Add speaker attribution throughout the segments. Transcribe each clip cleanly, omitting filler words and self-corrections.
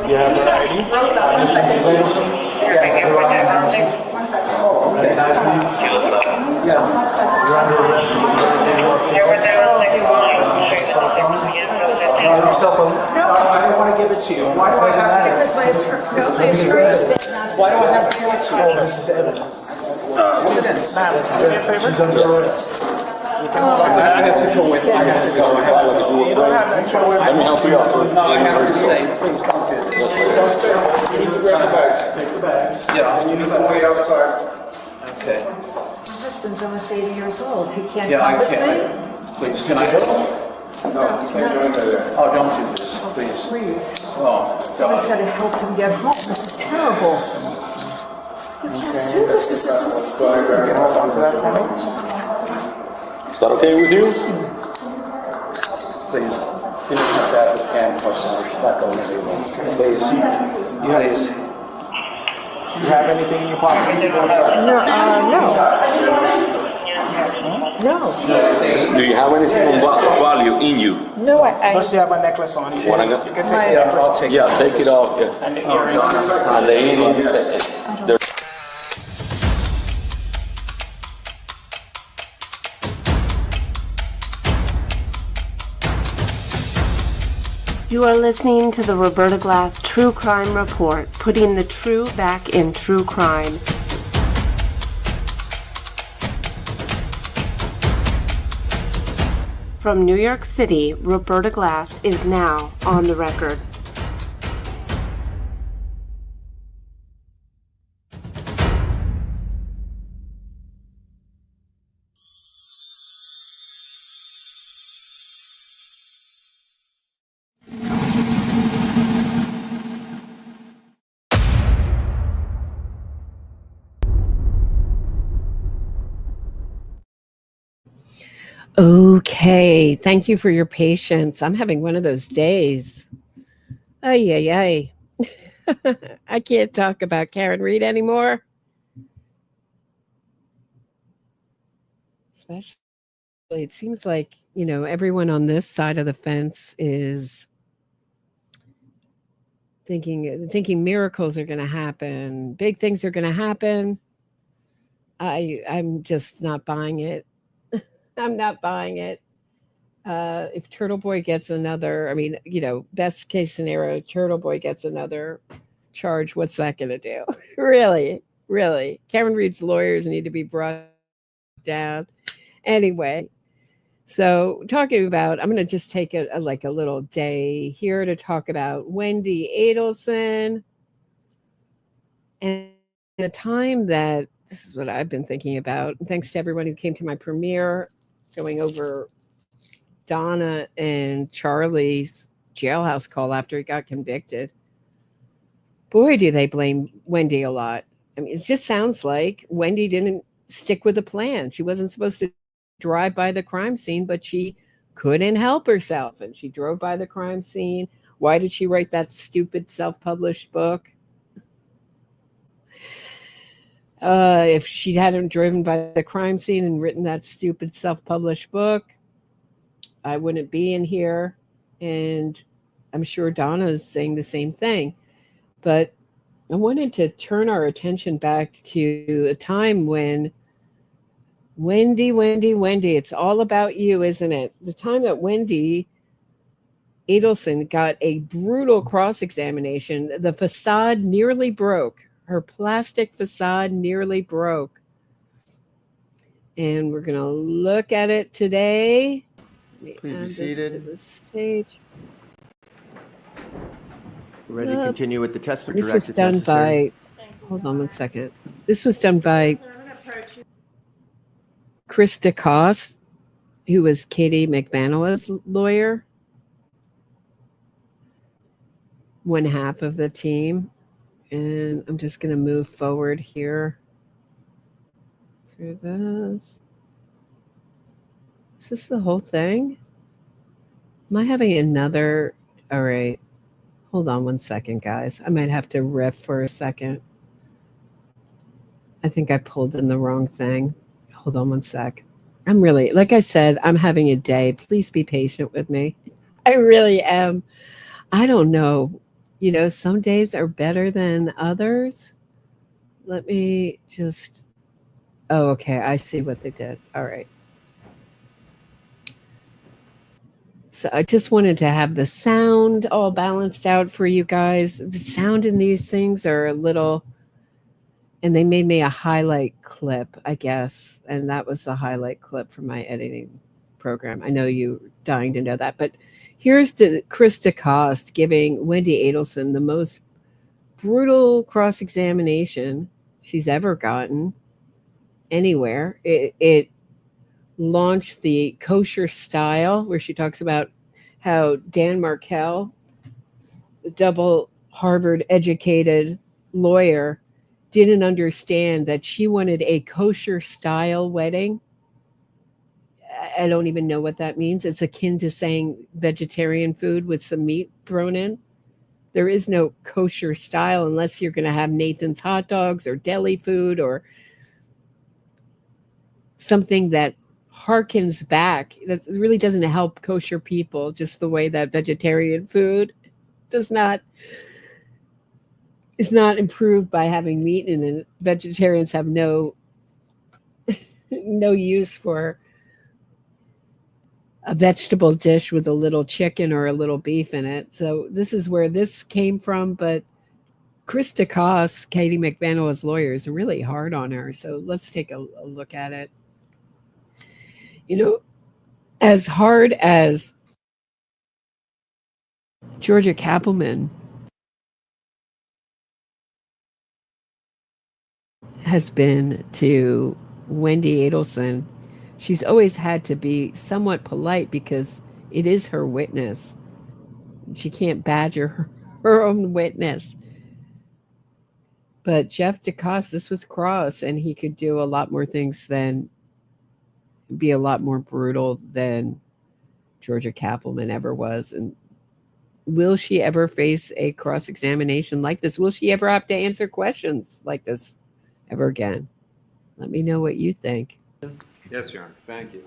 Speaker 1: You have her ID?
Speaker 2: Yeah.
Speaker 1: You're under arrest for
Speaker 2: Your cell phone? No, I don't want to give it to you. Why do I have to?
Speaker 3: Because my attorney said not to.
Speaker 2: Why do I have to give it to you?
Speaker 1: This is evidence.
Speaker 2: Evidence.
Speaker 1: Do me a favor? She's under arrest.
Speaker 2: I have to go with. I have to go. I have to go.
Speaker 1: You don't have no choice.
Speaker 4: Let me help you out.
Speaker 2: No, I have to stay. Please don't do this.
Speaker 5: Don't stay. You need to grab the bags.
Speaker 1: Take the bags.
Speaker 5: Yeah, and you need to wait outside.
Speaker 2: Okay.
Speaker 3: My husband's almost 80 years old. He can't
Speaker 2: Yeah,
Speaker 3: come
Speaker 2: I
Speaker 3: with
Speaker 2: can't.
Speaker 3: me.
Speaker 2: Please, can I go?
Speaker 5: No, you can't join me there.
Speaker 2: Oh, don't do this, please.
Speaker 3: Please.
Speaker 2: Oh,
Speaker 3: Someone's got
Speaker 2: God.
Speaker 3: to help him get home. This is terrible. You can't do this. This is insane.
Speaker 5: Go ahead, grab your
Speaker 1: Talk to that for me.
Speaker 4: Is that okay with you?
Speaker 2: Please. You don't have to have the handcuffs on. She's not going anywhere. Please. Please.
Speaker 1: You have anything in your pocket?
Speaker 3: No, no.
Speaker 4: Do you have anything of value in you?
Speaker 3: No,
Speaker 1: Plus you have a necklace on. You
Speaker 4: Wanna go?
Speaker 1: can take
Speaker 3: My-
Speaker 1: the
Speaker 2: Yeah,
Speaker 1: necklace.
Speaker 2: I'll take it.
Speaker 4: Yeah, take it off. Yeah.
Speaker 1: And the earrings.
Speaker 4: And the earrings.
Speaker 6: You are listening to the Roberta Glass True Crime Report, putting the true back in true crime. From New York City, Roberta Glass is now on the record. Okay, thank you for your patience. I'm having one of those days. Ay, ay, ay. I can't talk about Karen Reed anymore. Especially, it seems like, everyone on this side of the fence is thinking miracles are going to happen. Big things are going to happen. I'm just not buying it. I'm not buying it. If Turtle Boy gets another, best case scenario, Turtle Boy gets another charge, what's that going to do? Really? Karen Reed's lawyers need to be brought down. Anyway, so talking about, I'm going to just take a little day here to talk about Wendi Adelson and the time that, this is what I've been thinking about. Thanks to everyone who came to my premiere, going over Donna and Charlie's jailhouse call after he got convicted. Boy, do they blame Wendi a lot. It just sounds like Wendi didn't stick with the plan. She wasn't supposed to drive by the crime scene, but she couldn't help herself. And she drove by the crime scene. Why did she write that stupid self-published book? If she hadn't driven by the crime scene and written that stupid self-published book, I wouldn't be in here. And I'm sure Donna's saying the same thing. But I wanted to turn our attention back to a time when Wendi, it's all about you, isn't it? The time that Wendi Adelson got a brutal cross-examination, the facade nearly broke. Her plastic facade nearly broke. And we're going to look at it today. Let me add this to the stage.
Speaker 7: Ready to continue with the test or
Speaker 6: This was done by, hold on one second. This was done by Chris DeCoste, who was Katie Magbanua's lawyer. One half of the team. And I'm just going to move forward here through this. Is this the whole thing? Am I having another? All right. Hold on one second, guys. I might have to riff for a second. I think I pulled in the wrong thing. Hold on one sec. I'm really, like I said, I'm having a day. Please be patient with me. I really am. I don't know. some days are better than others. Let me just, oh, okay, I see what they did. All right. So I just wanted to have the sound all balanced out for you guys. The sound in these things are a little, and they made me a highlight clip, I guess. And that was the highlight clip from my editing program. I know you're dying to know that. But here's Chris DeCoste giving Wendi Adelson the most brutal cross-examination she's ever gotten anywhere. It launched the kosher style, where she talks about how Dan Markel, the double Harvard educated lawyer, didn't understand that she wanted a kosher style wedding. I don't even know what that means. It's akin to saying vegetarian food with some meat thrown in. There is no kosher style unless you're going to have Nathan's hot dogs or deli food or something that harkens back. That really doesn't help kosher people, just the way that vegetarian food is not improved by having meat in it. Vegetarians have no use for a vegetable dish with a little chicken or a little beef in it. So this is where this came from. But Chris DeCoste, Katie Magbanua's lawyer, is really hard on her. So let's take a look at it. As hard as Georgia Kappelman has been to Wendi Adelson, she's always had to be somewhat polite because it is her witness. She can't badger her own witness. But Jeff DeCoste, this was cross, and he could do a lot more things than be a lot more brutal than Georgia Kappelman ever was. And will she ever face a cross-examination like this? Will she ever have to answer questions like this ever again? Let me know what you think.
Speaker 8: Yes, Your Honor. Thank you.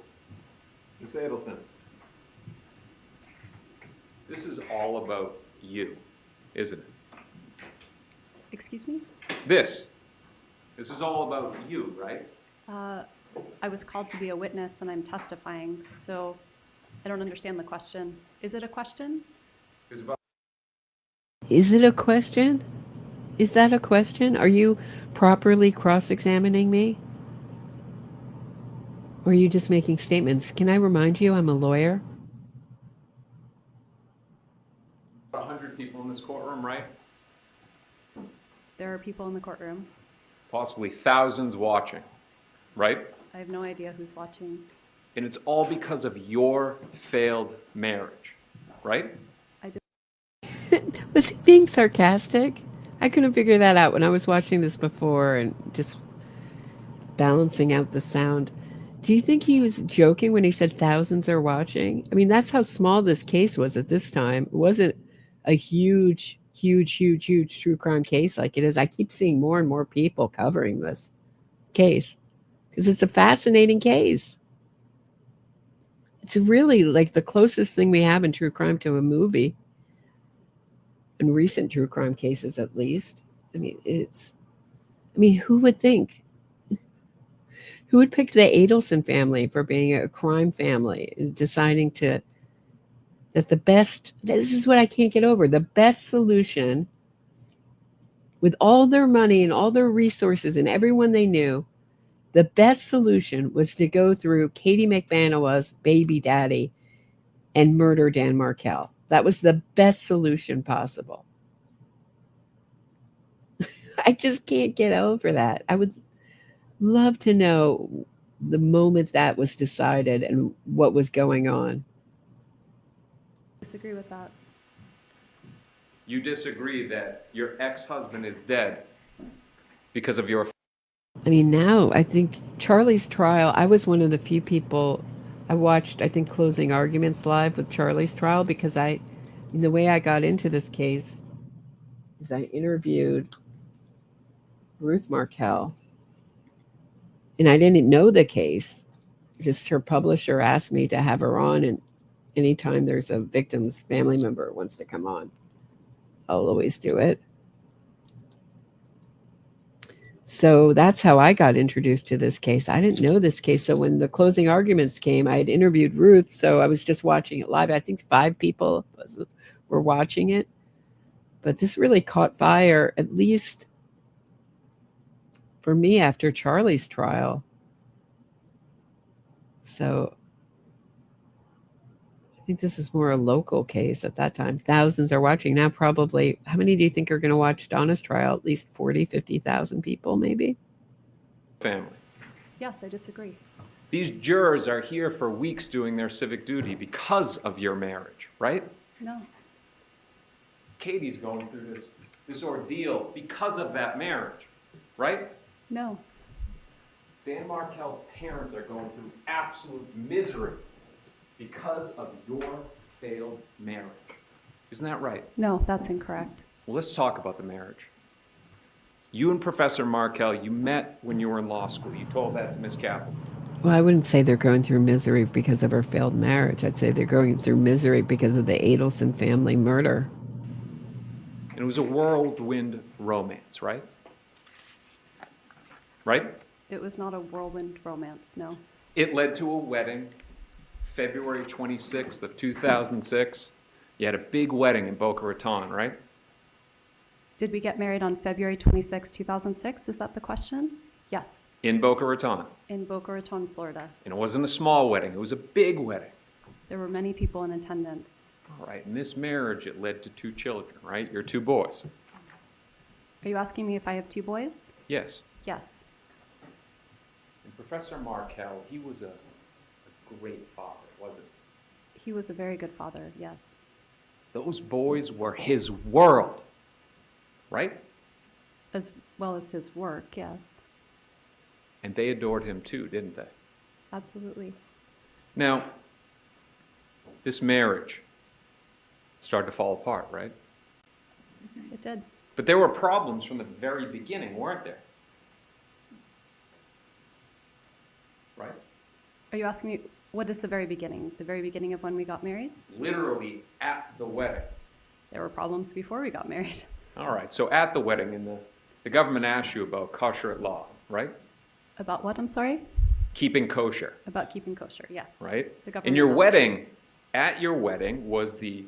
Speaker 8: Ms. Adelson, this is all about you, isn't it?
Speaker 9: Excuse me?
Speaker 8: This is all about you, right?
Speaker 9: I was called to be a witness and I'm testifying, so I don't understand the question. Is it a question?
Speaker 8: It's about
Speaker 6: Is it a question? Is that a question? Are you properly cross-examining me? Or are you just making statements? Can I remind you I'm a lawyer?
Speaker 8: 100 people in this courtroom, right?
Speaker 9: There are people in the courtroom.
Speaker 8: Possibly thousands watching, right?
Speaker 9: I have no idea who's watching.
Speaker 8: And it's all because of your failed marriage, right?
Speaker 6: Was he being sarcastic? I couldn't figure that out when I was watching this before and just balancing out the sound. Do you think he was joking when he said thousands are watching? I mean, that's how small this case was at this time. It wasn't a huge true crime case like it is. I keep seeing more and more people covering this case because it's a fascinating case. It's really like the closest thing we have in true crime to a movie. In recent true crime cases, at least. I mean, who would think? Who would pick the Adelson family for being a crime family and deciding that this is what I can't get over, the best solution with all their money and all their resources and everyone they knew, the best solution was to go through Katie Magbanua's baby daddy and murder Dan Markel. That was the best solution possible. I just can't get over that. I would love to know the moment that was decided and what was going on.
Speaker 9: I disagree with that.
Speaker 8: You disagree that your ex-husband is dead because of your...
Speaker 6: I mean, now I think Charlie's trial, I was one of the few people I watched, I think, closing arguments live with Charlie's trial because the way I got into this case is I interviewed Ruth Markel, and I didn't know the case. Just her publisher asked me to have her on, and anytime there's a victim's family member wants to come on. I'll always do it. So that's how I got introduced to this case. I didn't know this case. So when the closing arguments came, I had interviewed Ruth. So I was just watching it live. I think 5 people were watching it. But this really caught fire, at least for me, after Charlie's trial. So I think this is more a local case at that time. Thousands are watching. Now probably, how many do you think are going to watch Donna's trial? At least 40, 50,000 people maybe?
Speaker 8: Family.
Speaker 9: Yes, I disagree.
Speaker 8: These jurors are here for weeks doing their civic duty because of your marriage, right?
Speaker 9: No.
Speaker 8: Katie's going through this ordeal because of that marriage, right?
Speaker 9: No.
Speaker 8: Dan Markel's parents are going through absolute misery because of your failed marriage. Isn't that right?
Speaker 9: No, that's incorrect.
Speaker 8: Well, let's talk about the marriage. You and Professor Markel, you met when you were in law school. You told that to Miss Kaplan.
Speaker 6: Well, I wouldn't say they're going through misery because of her failed marriage. I'd say they're going through misery because of the Adelson family murder.
Speaker 8: And it was a whirlwind romance, right? Right?
Speaker 9: It was not a whirlwind romance, no.
Speaker 8: It led to a wedding, February 26th of 2006. You had a big wedding in Boca Raton, right?
Speaker 9: Did we get married on February 26, 2006? Is that the question? Yes,
Speaker 8: In Boca Raton.
Speaker 9: in Boca Raton, Florida.
Speaker 8: And it wasn't a small wedding, it was a big wedding.
Speaker 9: There were many people in attendance.
Speaker 8: All right, in this marriage, it led to 2 children, right? Your 2 boys.
Speaker 9: Are you asking me if I have 2 boys?
Speaker 8: Yes.
Speaker 9: Yes.
Speaker 8: And Professor Markel, he was a great father, wasn't he?
Speaker 9: He was a very good father, yes.
Speaker 8: Those boys were his world, right?
Speaker 9: As well as his work, yes.
Speaker 8: And they adored him too, didn't they?
Speaker 9: Absolutely.
Speaker 8: Now, this marriage started to fall apart, right?
Speaker 9: It did.
Speaker 8: But there were problems from the very beginning, weren't there? Right?
Speaker 9: Are you asking me, what is the very beginning? The very beginning of when we got married?
Speaker 8: Literally at the wedding.
Speaker 9: There were problems before we got married.
Speaker 8: All right, so at the wedding, and the government asked you about kosher at law, right?
Speaker 9: About what, I'm sorry?
Speaker 8: Keeping kosher,
Speaker 9: About keeping kosher, yes.
Speaker 8: right?
Speaker 9: The government
Speaker 8: And your
Speaker 9: asked.
Speaker 8: wedding, at your wedding, was the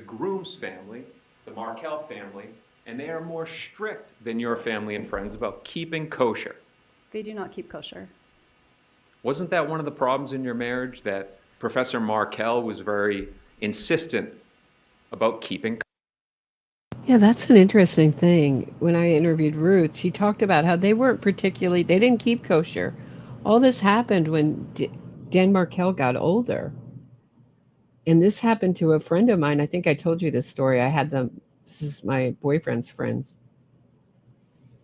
Speaker 8: groom's family, the Markel family, and they are more strict than your family and friends about keeping kosher.
Speaker 9: They do not keep kosher.
Speaker 8: Wasn't that one of the problems in your marriage, that Professor Markel was very insistent about keeping kosher?
Speaker 6: Yeah, that's an interesting thing. When I interviewed Ruth, she talked about how they didn't keep kosher. All this happened when Dan Markel got older. And this happened to a friend of mine. I think I told you this story. This is my boyfriend's friends.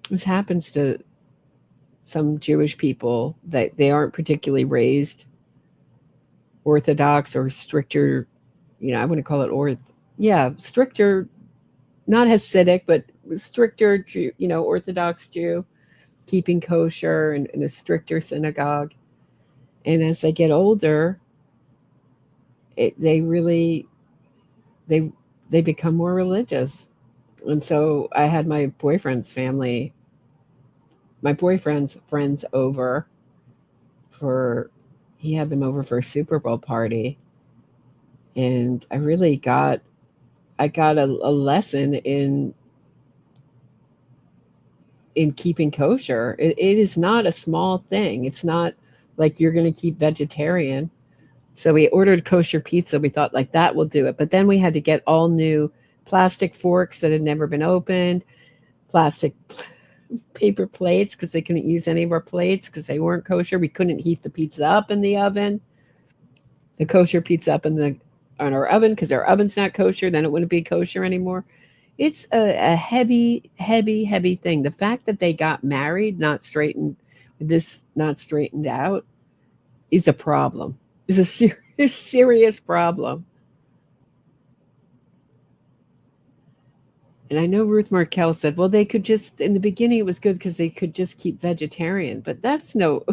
Speaker 6: This happens to some Jewish people that they aren't particularly raised Orthodox or stricter, I wouldn't call it stricter, not Hasidic, but stricter, Orthodox Jew, keeping kosher and in a stricter synagogue. And as they get older, they become more religious. And so I had my boyfriend's friends over he had them over for a Super Bowl party. And I got a lesson in keeping kosher. It is not a small thing. It's not like you're going to keep vegetarian. So we ordered kosher pizza. We thought like that will do it. But then we had to get all new plastic forks that had never been opened, plastic paper plates because they couldn't use any of our plates because they weren't kosher. We couldn't heat the pizza up in the oven, the kosher pizza up on our oven because our oven's not kosher. Then it wouldn't be kosher anymore. It's a heavy, heavy, heavy thing. The fact that they got married, not straightened out, is a problem. Is a serious problem. And I know Ruth Markel said, well, they could just, in the beginning it was good because they could just keep vegetarian, but that's no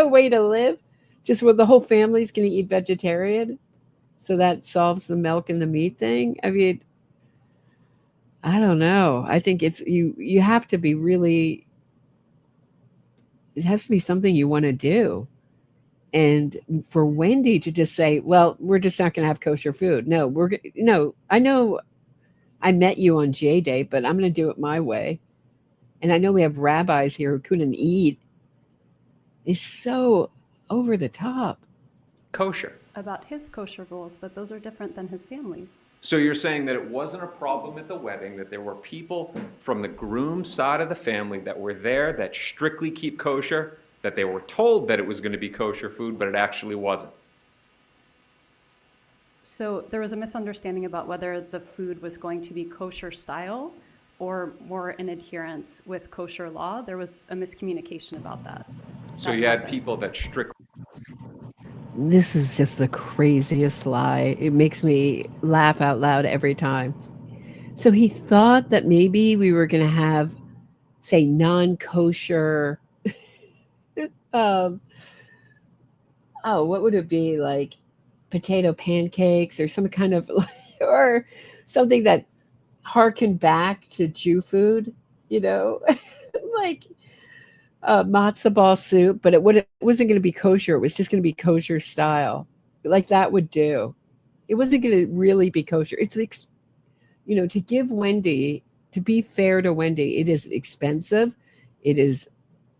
Speaker 6: way to live. Just where the whole family's going to eat vegetarian. So that solves the milk and the meat thing. I mean, I don't know. I think it's you have to be really, it has to be something you want to do. And for Wendy to just say, well, we're just not going to have kosher food. No, no, I know I met you on J Day, but I'm going to do it my way. And I know we have rabbis here who couldn't eat. It's so over the top.
Speaker 8: Kosher.
Speaker 9: About his kosher rules, but those are different than his family's.
Speaker 8: So you're saying that it wasn't a problem at the wedding, that there were people from the groom's side of the family that were there that strictly keep kosher, that they were told that it was going to be kosher food, but it actually wasn't?
Speaker 9: So there was a misunderstanding about whether the food was going to be kosher style or more in adherence with kosher law. There was a miscommunication about that.
Speaker 8: So you had people that strictly...
Speaker 6: This is just the craziest lie. It makes me laugh out loud every time. So he thought that maybe we were going to have, say, non-kosher, what would it be, like potato pancakes or some kind of, or something that harkened back to Jew food, like matzo ball soup, but it wasn't going to be kosher. It was just going to be kosher style. Like that would do. It wasn't going to really be kosher. It's, to give Wendy, to be fair to Wendy, it is expensive. It is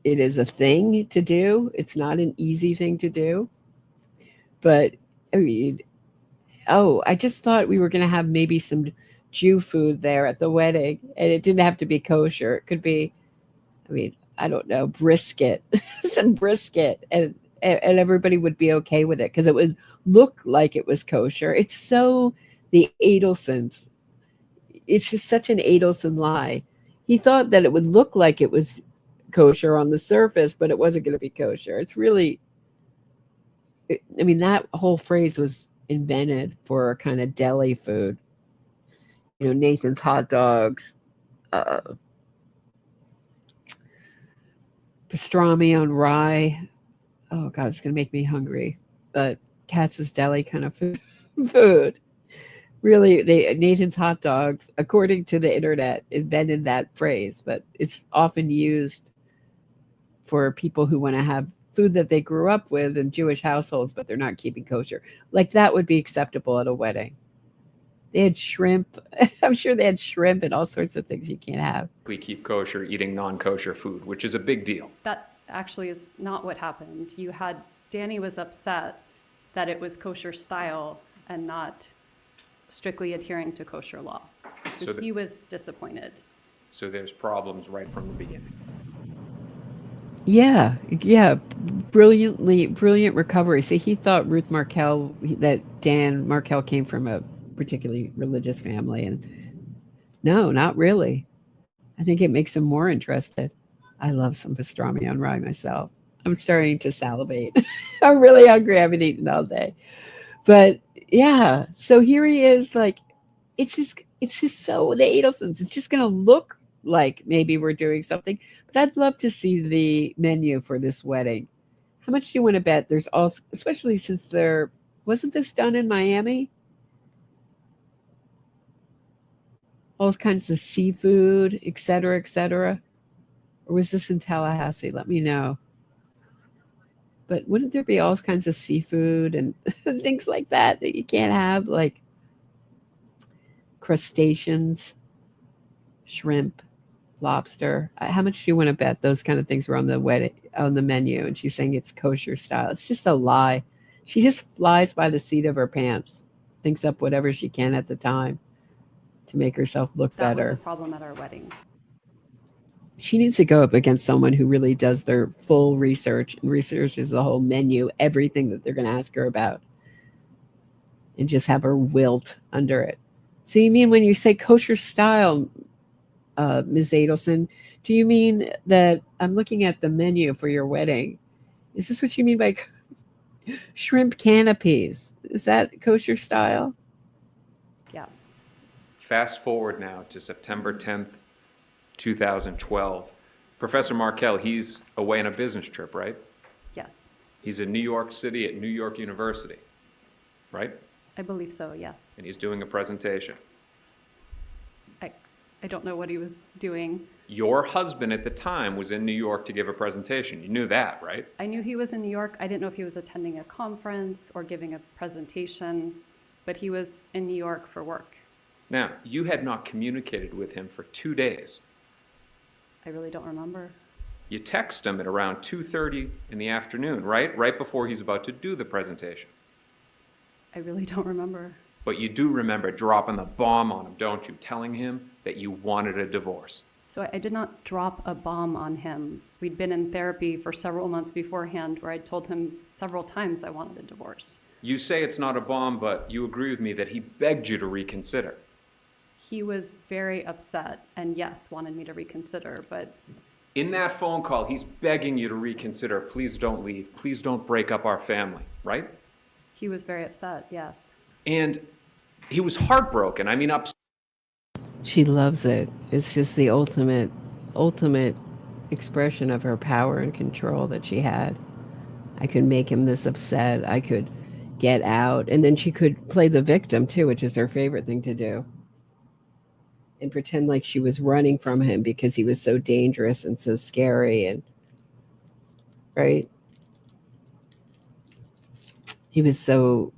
Speaker 6: a thing to do. It's not an easy thing to do. But I mean, I just thought we were going to have maybe some Jew food there at the wedding, and it didn't have to be kosher. It could be, I don't know, brisket, some brisket, and everybody would be okay with it because it would look like it was kosher. It's so the Adelsons. It's just such an Adelson lie. He thought that it would look like it was kosher on the surface, but it wasn't going to be kosher. It's really, that whole phrase was invented for a kind of deli food. Nathan's hot dogs, pastrami on rye. Oh God, it's gonna make me hungry. But Katz's Deli kind of food. Really, Nathan's hot dogs, according to the internet, invented that phrase, but it's often used for people who want to have food that they grew up with in Jewish households, but they're not keeping kosher. Like that would be acceptable at a wedding. They had shrimp. I'm sure they had shrimp and all sorts of things you can't have.
Speaker 8: We keep kosher eating non-kosher food, which is a big deal.
Speaker 9: That actually is not what happened. Danny was upset that it was kosher style and not strictly adhering to kosher law. So he was disappointed.
Speaker 8: So there's problems right from the beginning.
Speaker 6: Yeah. Brilliant recovery. See, he thought that Dan Markell came from a particularly religious family, and no, not really. I think it makes him more interested. I love some pastrami on rye myself. I'm starting to salivate. I'm really hungry. I haven't eaten all day. But yeah, so here he is, like, it's just so the Adelsons. It's just going to look like maybe we're doing something. But I'd love to see the menu for this wedding. How much do you want to bet? There's also, especially since wasn't this done in Miami? All kinds of seafood, et cetera, et cetera. Or was this in Tallahassee? Let me know. But wouldn't there be all kinds of seafood and things like that you can't have, like crustaceans, shrimp, lobster? How much do you want to bet those kind of things were on the menu? And she's saying it's kosher style. It's just a lie. She just flies by the seat of her pants, thinks up whatever she can at the time to make herself look better.
Speaker 9: That was a problem at our wedding.
Speaker 6: She needs to go up against someone who really does their full research and researches the whole menu, everything that they're going to ask her about, and just have her wilt under it. So you mean when you say kosher style, Ms. Adelson, do you mean that I'm looking at the menu for your wedding? Is this what you mean by shrimp canopies? Is that kosher style?
Speaker 9: Yeah.
Speaker 8: Fast forward now to September 10th, 2012. Professor Markell, he's away on a business trip, right?
Speaker 9: Yes.
Speaker 8: He's in New York City at New York University, right?
Speaker 9: I believe so, yes.
Speaker 8: And he's doing a presentation.
Speaker 9: I don't know what he was doing.
Speaker 8: Your husband at the time was in New York to give a presentation. You knew that, right?
Speaker 9: I knew he was in New York. I didn't know if he was attending a conference or giving a presentation, but he was in New York for work.
Speaker 8: Now, you had not communicated with him for 2 days.
Speaker 9: I really don't remember.
Speaker 8: You text him at around 2:30 in the afternoon, right? Right before he's about to do the presentation.
Speaker 9: I really don't remember.
Speaker 8: But you do remember dropping the bomb on him, don't you? Telling him that you wanted a divorce.
Speaker 9: So I did not drop a bomb on him. We'd been in therapy for several months beforehand where I told him several times I wanted a divorce.
Speaker 8: You say it's not a bomb, but you agree with me that he begged you to reconsider.
Speaker 9: He was very upset and yes, wanted me to reconsider, but
Speaker 8: In that phone call, he's begging you to reconsider. Please don't leave. Please don't break up our family, right?
Speaker 9: he was very upset, yes.
Speaker 8: And he was heartbroken. I mean, upset.
Speaker 6: She loves it. It's just the ultimate expression of her power and control that she had. I could make him this upset. I could get out. And then she could play the victim too, which is her favorite thing to do. And pretend like she was running from him because he was so dangerous and so scary. And right? He was so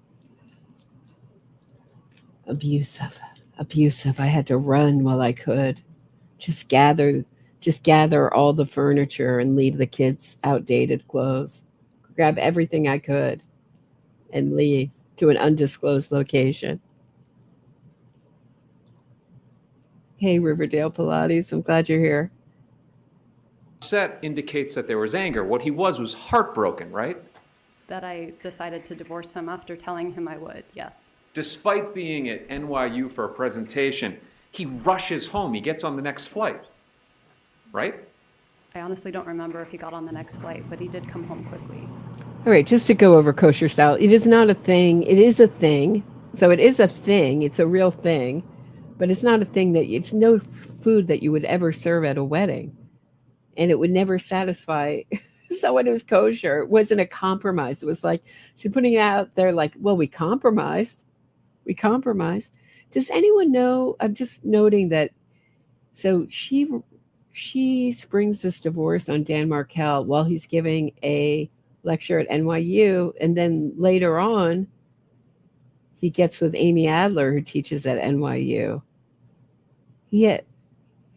Speaker 6: abusive. I had to run while I could. Just gather all the furniture and leave the kids' outdated clothes. Grab everything I could and leave to an undisclosed location. Hey, Riverdale Pilates, I'm glad you're here.
Speaker 8: Upset indicates that there was anger. What he was heartbroken, right?
Speaker 9: That I decided to divorce him after telling him I would, yes.
Speaker 8: Despite being at NYU for a presentation, he rushes home. He gets on the next flight, right?
Speaker 9: I honestly don't remember if he got on the next flight, but he did come home quickly.
Speaker 6: All right, just to go over kosher style, it is not a thing. It is a thing. So it is a thing. It's a real thing. But it's not a thing that, it's no food that you would ever serve at a wedding. And it would never satisfy someone who's kosher. It wasn't a compromise. It was like, she's putting it out there like, well, we compromised. Does anyone know? I'm just noting that. So she springs this divorce on Dan Markel while he's giving a lecture at NYU. And then later on, he gets with Amy Adler, who teaches at NYU.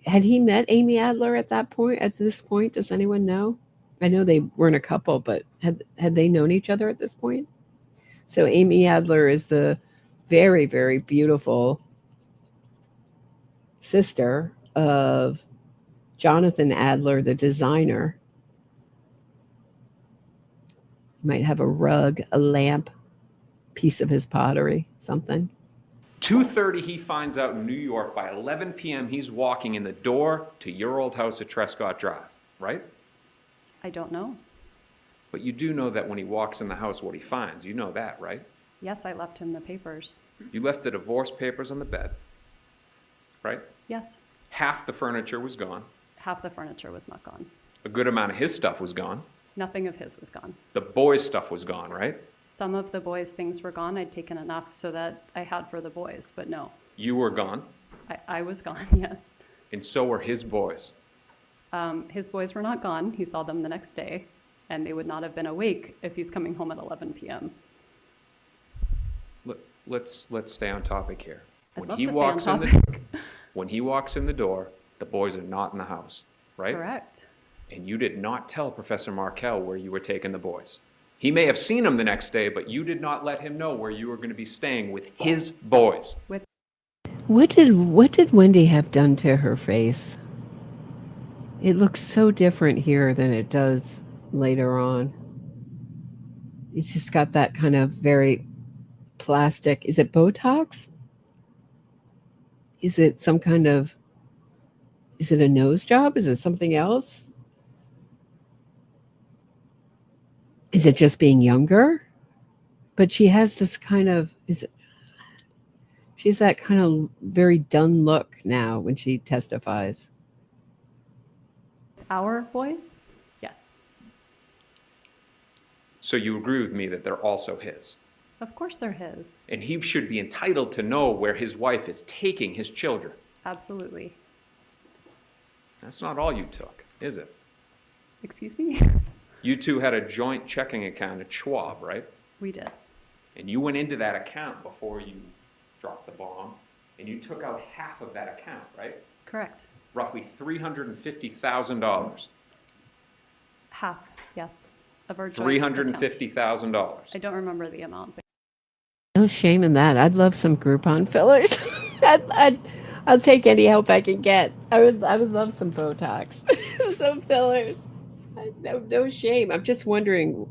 Speaker 6: Had he met Amy Adler at this point? Does anyone know? I know they weren't a couple, but had they known each other at this point? So Amy Adler is the very, very beautiful sister of Jonathan Adler, the designer. Might have a rug, a lamp, piece of his pottery, something.
Speaker 8: 2:30, he finds out in New York. By 11 p.m., he's walking in the door to your old house at Trescott Drive, right?
Speaker 9: I don't know.
Speaker 8: But you do know that when he walks in the house, what he finds. You know that, right?
Speaker 9: Yes, I left him the papers.
Speaker 8: You left the divorce papers on the bed, right?
Speaker 9: Yes.
Speaker 8: Half the furniture was gone.
Speaker 9: Half the furniture was not gone.
Speaker 8: A good amount of his stuff was gone.
Speaker 9: Nothing of his was gone.
Speaker 8: The boys' stuff was gone, right?
Speaker 9: Some of the boys' things were gone. I'd taken enough so that I had for the boys, but no.
Speaker 8: You were gone.
Speaker 9: I was gone, yes.
Speaker 8: And so were his boys.
Speaker 9: His boys were not gone. He saw them the next day, and they would not have been awake if he's coming home at 11 p.m.
Speaker 8: Let's stay on topic here.
Speaker 9: I'd love to stay on topic.
Speaker 8: When he walks in the door, the boys are not in the house, right?
Speaker 9: Correct.
Speaker 8: And you did not tell Professor Markel where you were taking the boys. He may have seen them the next day, but you did not let him know where you were going to be staying with his boys.
Speaker 6: What did Wendi have done to her face? It looks so different here than it does later on. It's just got that kind of very plastic. Is it Botox? Is it some kind of, is it a nose job? Is it something else? Is it just being younger? But she has this kind of, she's that kind of very done look now when she testifies.
Speaker 9: Our boys? Yes.
Speaker 8: So you agree with me that they're also his?
Speaker 9: Of course they're his.
Speaker 8: And he should be entitled to know where his wife is taking his children.
Speaker 9: Absolutely.
Speaker 8: That's not all you took, is it?
Speaker 9: Excuse me?
Speaker 8: You two had a joint checking account at Schwab, right?
Speaker 9: We did.
Speaker 8: And you went into that account before you dropped the bomb, and you took out half of that account, right?
Speaker 9: Correct.
Speaker 8: Roughly $350,000.
Speaker 9: Half, yes, of our joint account.
Speaker 8: $350,000.
Speaker 9: I don't remember the amount, but
Speaker 6: No shame in that. I'd love some Groupon fillers. I'll take any help I can get. I would love some Botox, some fillers. No shame. I'm just wondering,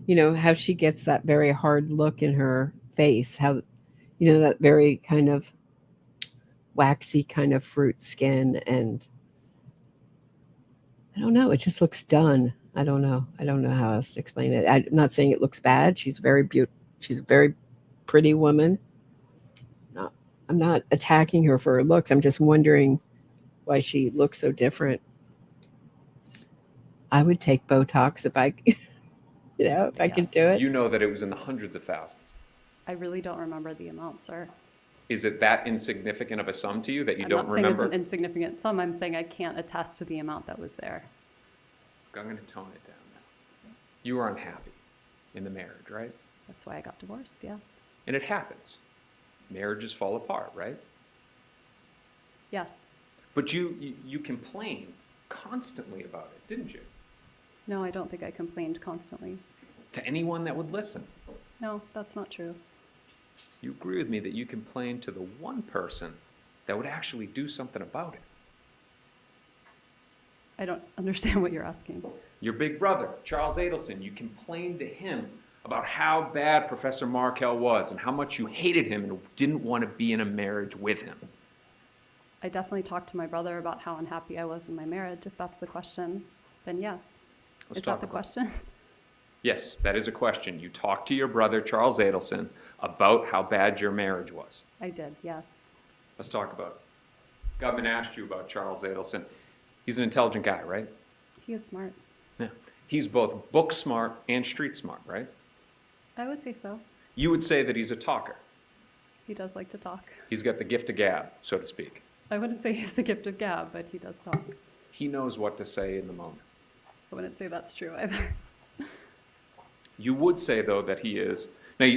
Speaker 6: how she gets that very hard look in her face. How, that very kind of waxy kind of fruit skin, and I don't know. It just looks done. I don't know how else to explain it. I'm not saying it looks bad. She's very beautiful. She's a very pretty woman. I'm not attacking her for her looks. I'm just wondering why she looks so different. I would take Botox if I, if I could do it.
Speaker 8: You know that it was in the hundreds of thousands.
Speaker 9: I really don't remember the amount, sir.
Speaker 8: Is it that insignificant of a sum to you that you don't
Speaker 9: I'm not
Speaker 8: remember?
Speaker 9: saying it's an insignificant sum. I'm saying I can't attest to the amount that was there.
Speaker 8: I'm going to tone it down now. You were unhappy in the marriage, right?
Speaker 9: That's why I got divorced, yes.
Speaker 8: And it happens. Marriages fall apart, right?
Speaker 9: Yes.
Speaker 8: But you complained constantly about it, didn't you?
Speaker 9: No, I don't think I complained constantly.
Speaker 8: To anyone that would listen.
Speaker 9: No, that's not true.
Speaker 8: You agree with me that you complained to the one person that would actually do something about it.
Speaker 9: I don't understand what you're asking.
Speaker 8: Your big brother, Charles Adelson, you complained to him about how bad Professor Markel was and how much you hated him and didn't want to be in a marriage with him.
Speaker 9: I definitely talked to my brother about how unhappy I was in my marriage. If that's the question, then yes.
Speaker 8: Let's
Speaker 9: Is
Speaker 8: talk
Speaker 9: that the
Speaker 8: about
Speaker 9: question?
Speaker 8: Yes, that is a question. You talked to your brother, Charles Adelson, about how bad your marriage was.
Speaker 9: I did, yes.
Speaker 8: Let's talk about it. Government asked you about Charles Adelson. He's an intelligent guy, right?
Speaker 9: He is smart.
Speaker 8: Yeah. He's both book smart and street smart, right?
Speaker 9: I would say so.
Speaker 8: You would say that he's a talker.
Speaker 9: He does like to talk.
Speaker 8: He's got the gift of gab, so to speak.
Speaker 9: I wouldn't say he has the gift of gab, but he does talk.
Speaker 8: He knows what to say in the moment.
Speaker 9: I wouldn't say that's true either.
Speaker 8: You would say, though, that he is. Now,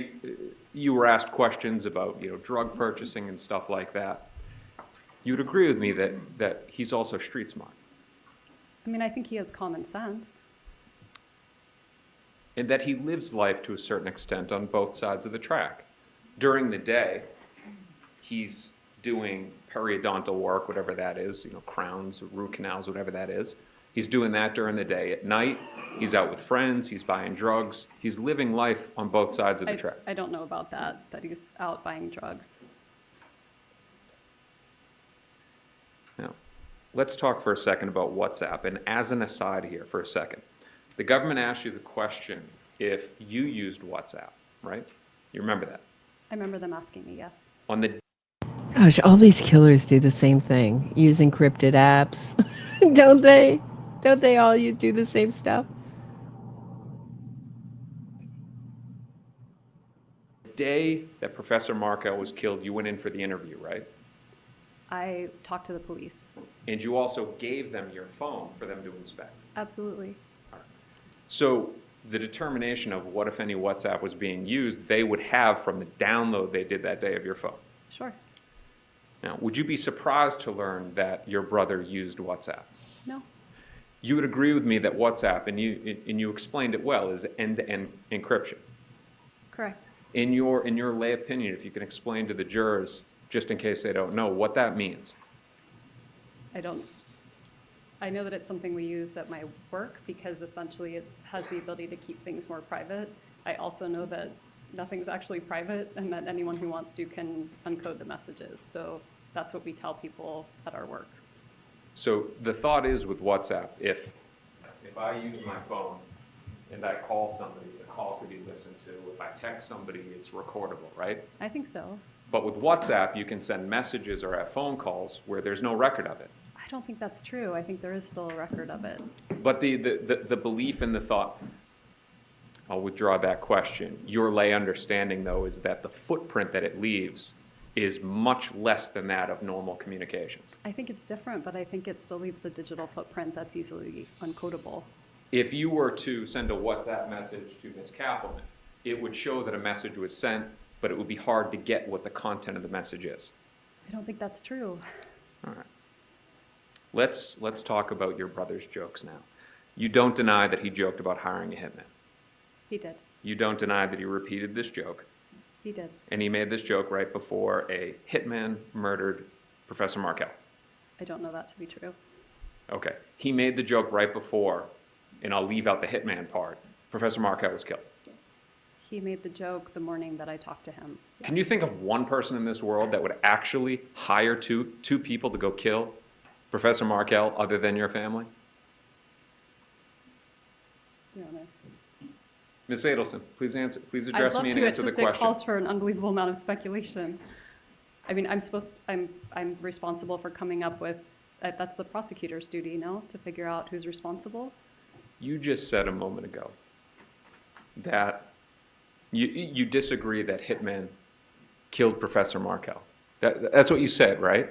Speaker 8: you were asked questions about, drug purchasing and stuff like that. You would agree with me that he's also street smart.
Speaker 9: I mean, I think he has common sense.
Speaker 8: And that he lives life to a certain extent on both sides of the track. During the day, he's doing periodontal work, whatever that is, crowns, root canals, whatever that is. He's doing that during the day. At night, he's out with friends, he's buying drugs. He's living life on both sides of the track.
Speaker 9: I don't know about that he's out buying drugs.
Speaker 8: Now, let's talk for a second about WhatsApp. And as an aside here for a second, the government asked you the question if you used WhatsApp, right? You remember that?
Speaker 9: I remember them asking me, yes.
Speaker 8: On the
Speaker 6: Gosh, all these killers do the same thing. Use encrypted apps. Don't they? Don't they all do the same stuff?
Speaker 8: day that Professor Markel was killed, you went in for the interview, right?
Speaker 9: I talked to the police.
Speaker 8: And you also gave them your phone for them to inspect.
Speaker 9: Absolutely.
Speaker 8: So the determination of what, if any, WhatsApp was being used, they would have from the download they did that day of your phone.
Speaker 9: Sure.
Speaker 8: Now, would you be surprised to learn that your brother used WhatsApp?
Speaker 9: No.
Speaker 8: You would agree with me that WhatsApp, and you explained it well, is end-to-end encryption.
Speaker 9: Correct.
Speaker 8: In your lay opinion, if you can explain to the jurors, just in case they don't know, what that means.
Speaker 9: I know that it's something we use at my work because essentially it has the ability to keep things more private. I also know that nothing's actually private and that anyone who wants to can uncode the messages. So that's what we tell people at our work.
Speaker 8: So the thought is with WhatsApp, if I use my phone and I call somebody, the call could be listened to. If I text somebody, it's recordable, right?
Speaker 9: I think so.
Speaker 8: But with WhatsApp, you can send messages or have phone calls where there's no record of it.
Speaker 9: I don't think that's true. I think there is still a record of it.
Speaker 8: But the belief and the thought, I'll withdraw that question. Your lay understanding, though, is that the footprint that it leaves is much less than that of normal communications.
Speaker 9: I think it's different, but I think it still leaves a digital footprint that's easily uncodable.
Speaker 8: If you were to send a WhatsApp message to Ms. Kappelman, it would show that a message was sent, but it would be hard to get what the content of the message is.
Speaker 9: I don't think that's true.
Speaker 8: All right. Let's talk about your brother's jokes now. You don't deny that he joked about hiring a hitman.
Speaker 9: He did.
Speaker 8: You don't deny that he repeated this joke.
Speaker 9: He did.
Speaker 8: And he made this joke right before a hitman murdered Professor Markel.
Speaker 9: I don't know that to be true.
Speaker 8: Okay. He made the joke right before, and I'll leave out the hitman part, Professor Markel was killed.
Speaker 9: He made the joke the morning that I talked to him.
Speaker 8: Can you think of one person in this world that would actually hire two people to go kill Professor Markel other than your family?
Speaker 9: Your Honor.
Speaker 8: Ms. Adelson, please answer. Please address me and answer the
Speaker 9: I'd love to. It
Speaker 8: question.
Speaker 9: calls for an unbelievable amount of speculation. I mean, I'm responsible for coming up with. That's the prosecutor's duty, no, to figure out who's responsible.
Speaker 8: You just said a moment ago that you disagree that hitmen killed Professor Markel. That's what you said, right?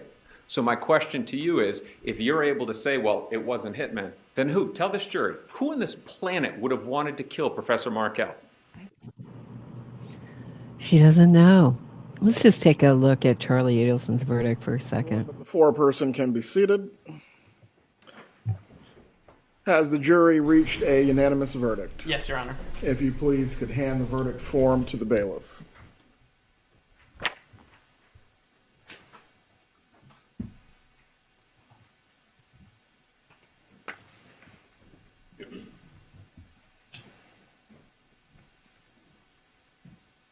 Speaker 8: So my question to you is, if you're able to say, well, it wasn't hitmen, then who? Tell this jury. Who on this planet would have wanted to kill Professor Markel?
Speaker 6: She doesn't know. Let's just take a look at Charlie Adelson's verdict for a second.
Speaker 10: The foreperson can be seated. Has the jury reached a unanimous verdict?
Speaker 1: Yes, Your Honor.
Speaker 10: If you please could hand the verdict form to the bailiff.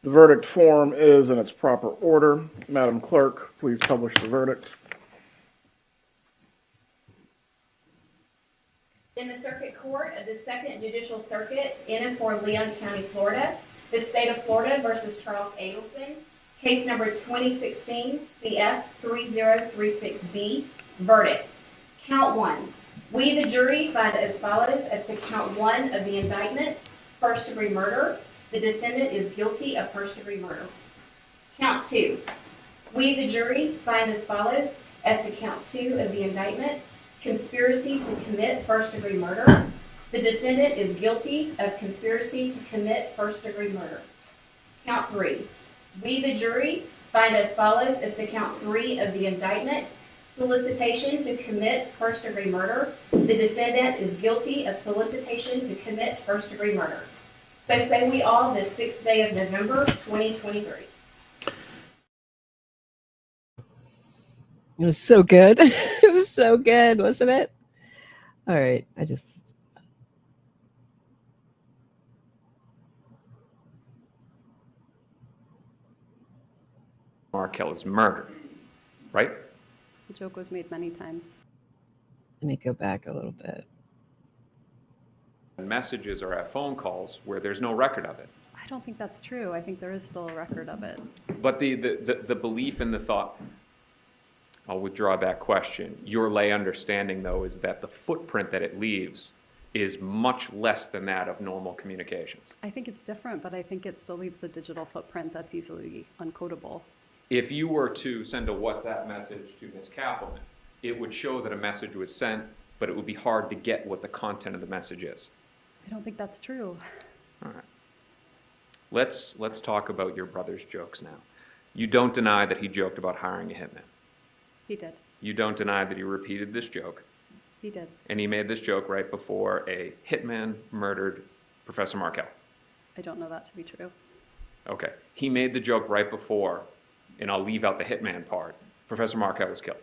Speaker 10: The verdict form is in its proper order. Madam Clerk, please publish the verdict.
Speaker 11: In the Circuit Court of the Second Judicial Circuit in and for Leon County, Florida, the State of Florida versus Charles Adelson, case number 2016 CF 3036B, verdict. Count 1. We, the jury, find as follows as to count 1 of the indictment, first-degree murder. The defendant is guilty of first-degree murder. Count 2. We, the jury, find as follows as to count 2 of the indictment, conspiracy to commit first-degree murder. The defendant is guilty of conspiracy to commit first-degree murder. Count 3. We, the jury, find as follows as to count 3 of the indictment, solicitation to commit first-degree murder. The defendant is guilty of solicitation to commit first-degree murder. So say we all this 6th day of November, 2023.
Speaker 6: It was so good. It was so good, wasn't it? All right,
Speaker 8: Markel is murdered, right?
Speaker 9: The joke was made many times.
Speaker 6: Let me go back a little bit.
Speaker 8: Messages or at phone calls where there's no record of it.
Speaker 9: I don't think that's true. I think there is still a record of it.
Speaker 8: But the belief and the thought, I'll withdraw that question. Your lay understanding, though, is that the footprint that it leaves is much less than that of normal communications.
Speaker 9: I think it's different, but I think it still leaves a digital footprint that's easily uncodable.
Speaker 8: If you were to send a WhatsApp message to Ms. Kappelman, it would show that a message was sent, but it would be hard to get what the content of the message is.
Speaker 9: I don't think that's true.
Speaker 8: All right. Let's talk about your brother's jokes now. You don't deny that he joked about hiring a hitman.
Speaker 9: He did.
Speaker 8: You don't deny that he repeated this joke.
Speaker 9: He did.
Speaker 8: And he made this joke right before a hitman murdered Professor Markel.
Speaker 9: I don't know that to be true.
Speaker 8: Okay. He made the joke right before, and I'll leave out the hitman part, Professor Markel was killed.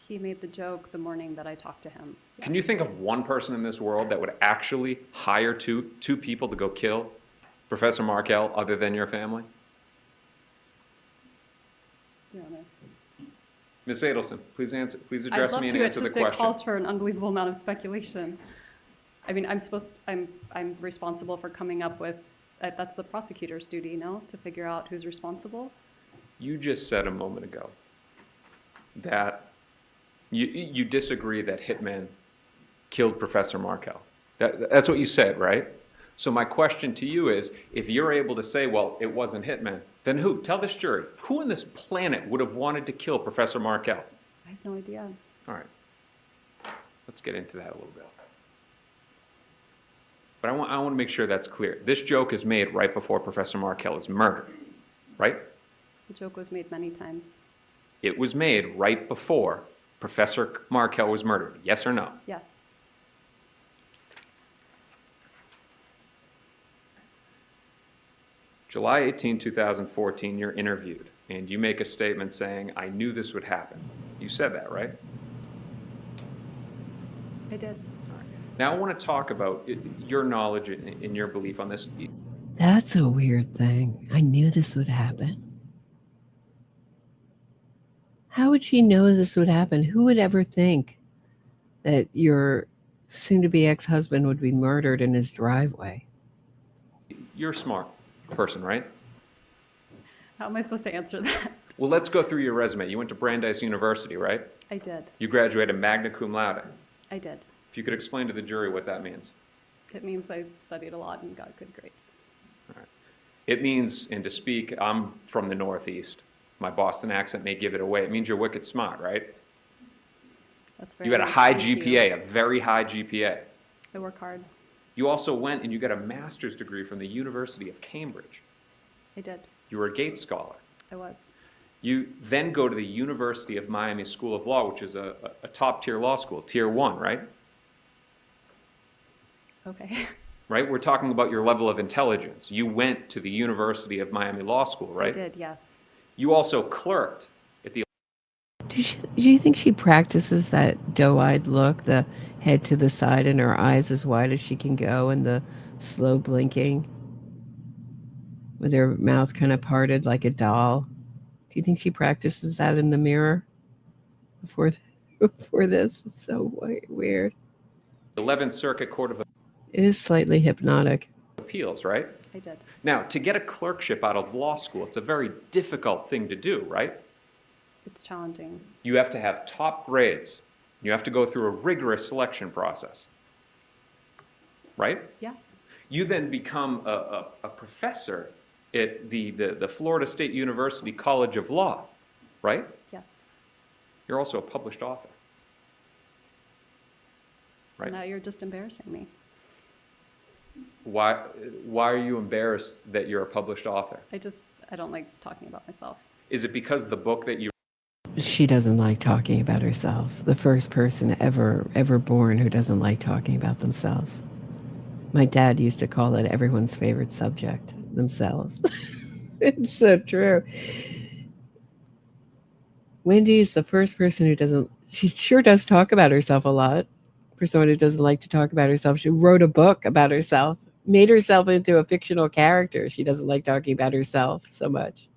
Speaker 9: He made the joke the morning that I talked to him.
Speaker 8: Can you think of one person in this world that would actually hire two people to go kill Professor Markel other than your family?
Speaker 9: Your Honor.
Speaker 8: Ms. Adelson, please answer. Please address me and answer the
Speaker 9: I'd love to. It
Speaker 8: question.
Speaker 9: calls for an unbelievable amount of speculation. I mean, I'm responsible for coming up with. That's the prosecutor's duty, no, to figure out who's responsible.
Speaker 8: You just said a moment ago that you disagree that hitmen killed Professor Markel. That's what you said, right? So my question to you is, if you're able to say, well, it wasn't hitmen, Then who? Tell this jury. Who on this planet would have wanted to kill Professor Markel?
Speaker 9: I have no idea.
Speaker 8: All right. Let's get into that a little bit. But I want to make sure that's clear. This joke is made right before Professor Markel is murdered, right?
Speaker 9: The joke was made many times.
Speaker 8: It was made right before Professor Markel was murdered. Yes or no?
Speaker 9: Yes.
Speaker 8: July 18, 2014, you're interviewed, and you make a statement saying, I knew this would happen. You said that, right?
Speaker 9: I did.
Speaker 8: Now I want to talk about your knowledge and your belief on this.
Speaker 6: That's a weird thing. I knew this would happen. How would she know this would happen? Who would ever think that your soon-to-be ex-husband would be murdered in his driveway?
Speaker 8: You're a smart person, right?
Speaker 9: How am I supposed to answer that?
Speaker 8: Well, let's go through your resume. You went to Brandeis University, right?
Speaker 9: I did.
Speaker 8: You graduated magna cum laude.
Speaker 9: I did.
Speaker 8: If you could explain to the jury what that means.
Speaker 9: It means I studied a lot and got good grades.
Speaker 8: All right. It means, and to speak, I'm from the Northeast. My Boston accent may give it away. It means you're wicked smart, right?
Speaker 9: That's very
Speaker 8: You had a
Speaker 9: nice.
Speaker 8: high
Speaker 9: Thank
Speaker 8: GPA,
Speaker 9: you.
Speaker 8: a very high GPA.
Speaker 9: I work hard.
Speaker 8: You also went and you got a master's degree from the University of Cambridge.
Speaker 9: I did.
Speaker 8: You were a Gates Scholar.
Speaker 9: I was.
Speaker 8: You then go to the University of Miami School of Law, which is a top-tier law school, Tier 1, right?
Speaker 9: Okay.
Speaker 8: Right? We're talking about your level of intelligence. You went to the University of Miami Law School, right?
Speaker 9: I did, yes.
Speaker 8: You also clerked at the...
Speaker 6: Do you think she practices that doe-eyed look, the head to the side and her eyes as wide as she can go, and the slow blinking with her mouth kind of parted like a doll? Do you think she practices that in the mirror before this? It's so weird.
Speaker 8: 11th Circuit Court of
Speaker 6: It is slightly hypnotic.
Speaker 8: Appeals, right?
Speaker 9: I did.
Speaker 8: Now, to get a clerkship out of law school, it's a very difficult thing to do, right?
Speaker 9: It's challenging.
Speaker 8: You have to have top grades. You have to go through a rigorous selection process, right?
Speaker 9: Yes.
Speaker 8: You then become a professor at the Florida State University College of Law, right?
Speaker 9: Yes.
Speaker 8: You're also a published author, right?
Speaker 9: Now you're just embarrassing me.
Speaker 8: Why are you embarrassed that you're a published author?
Speaker 9: I don't like talking about myself.
Speaker 8: Is it because the book that you...
Speaker 6: She doesn't like talking about herself. The first person ever born who doesn't like talking about themselves. My dad used to call that everyone's favorite subject, themselves. It's so true. Wendi is the first person who doesn't... She sure does talk about herself a lot. For someone who doesn't like to talk about herself, she wrote a book about herself, made herself into a fictional character. She doesn't like talking about herself so much.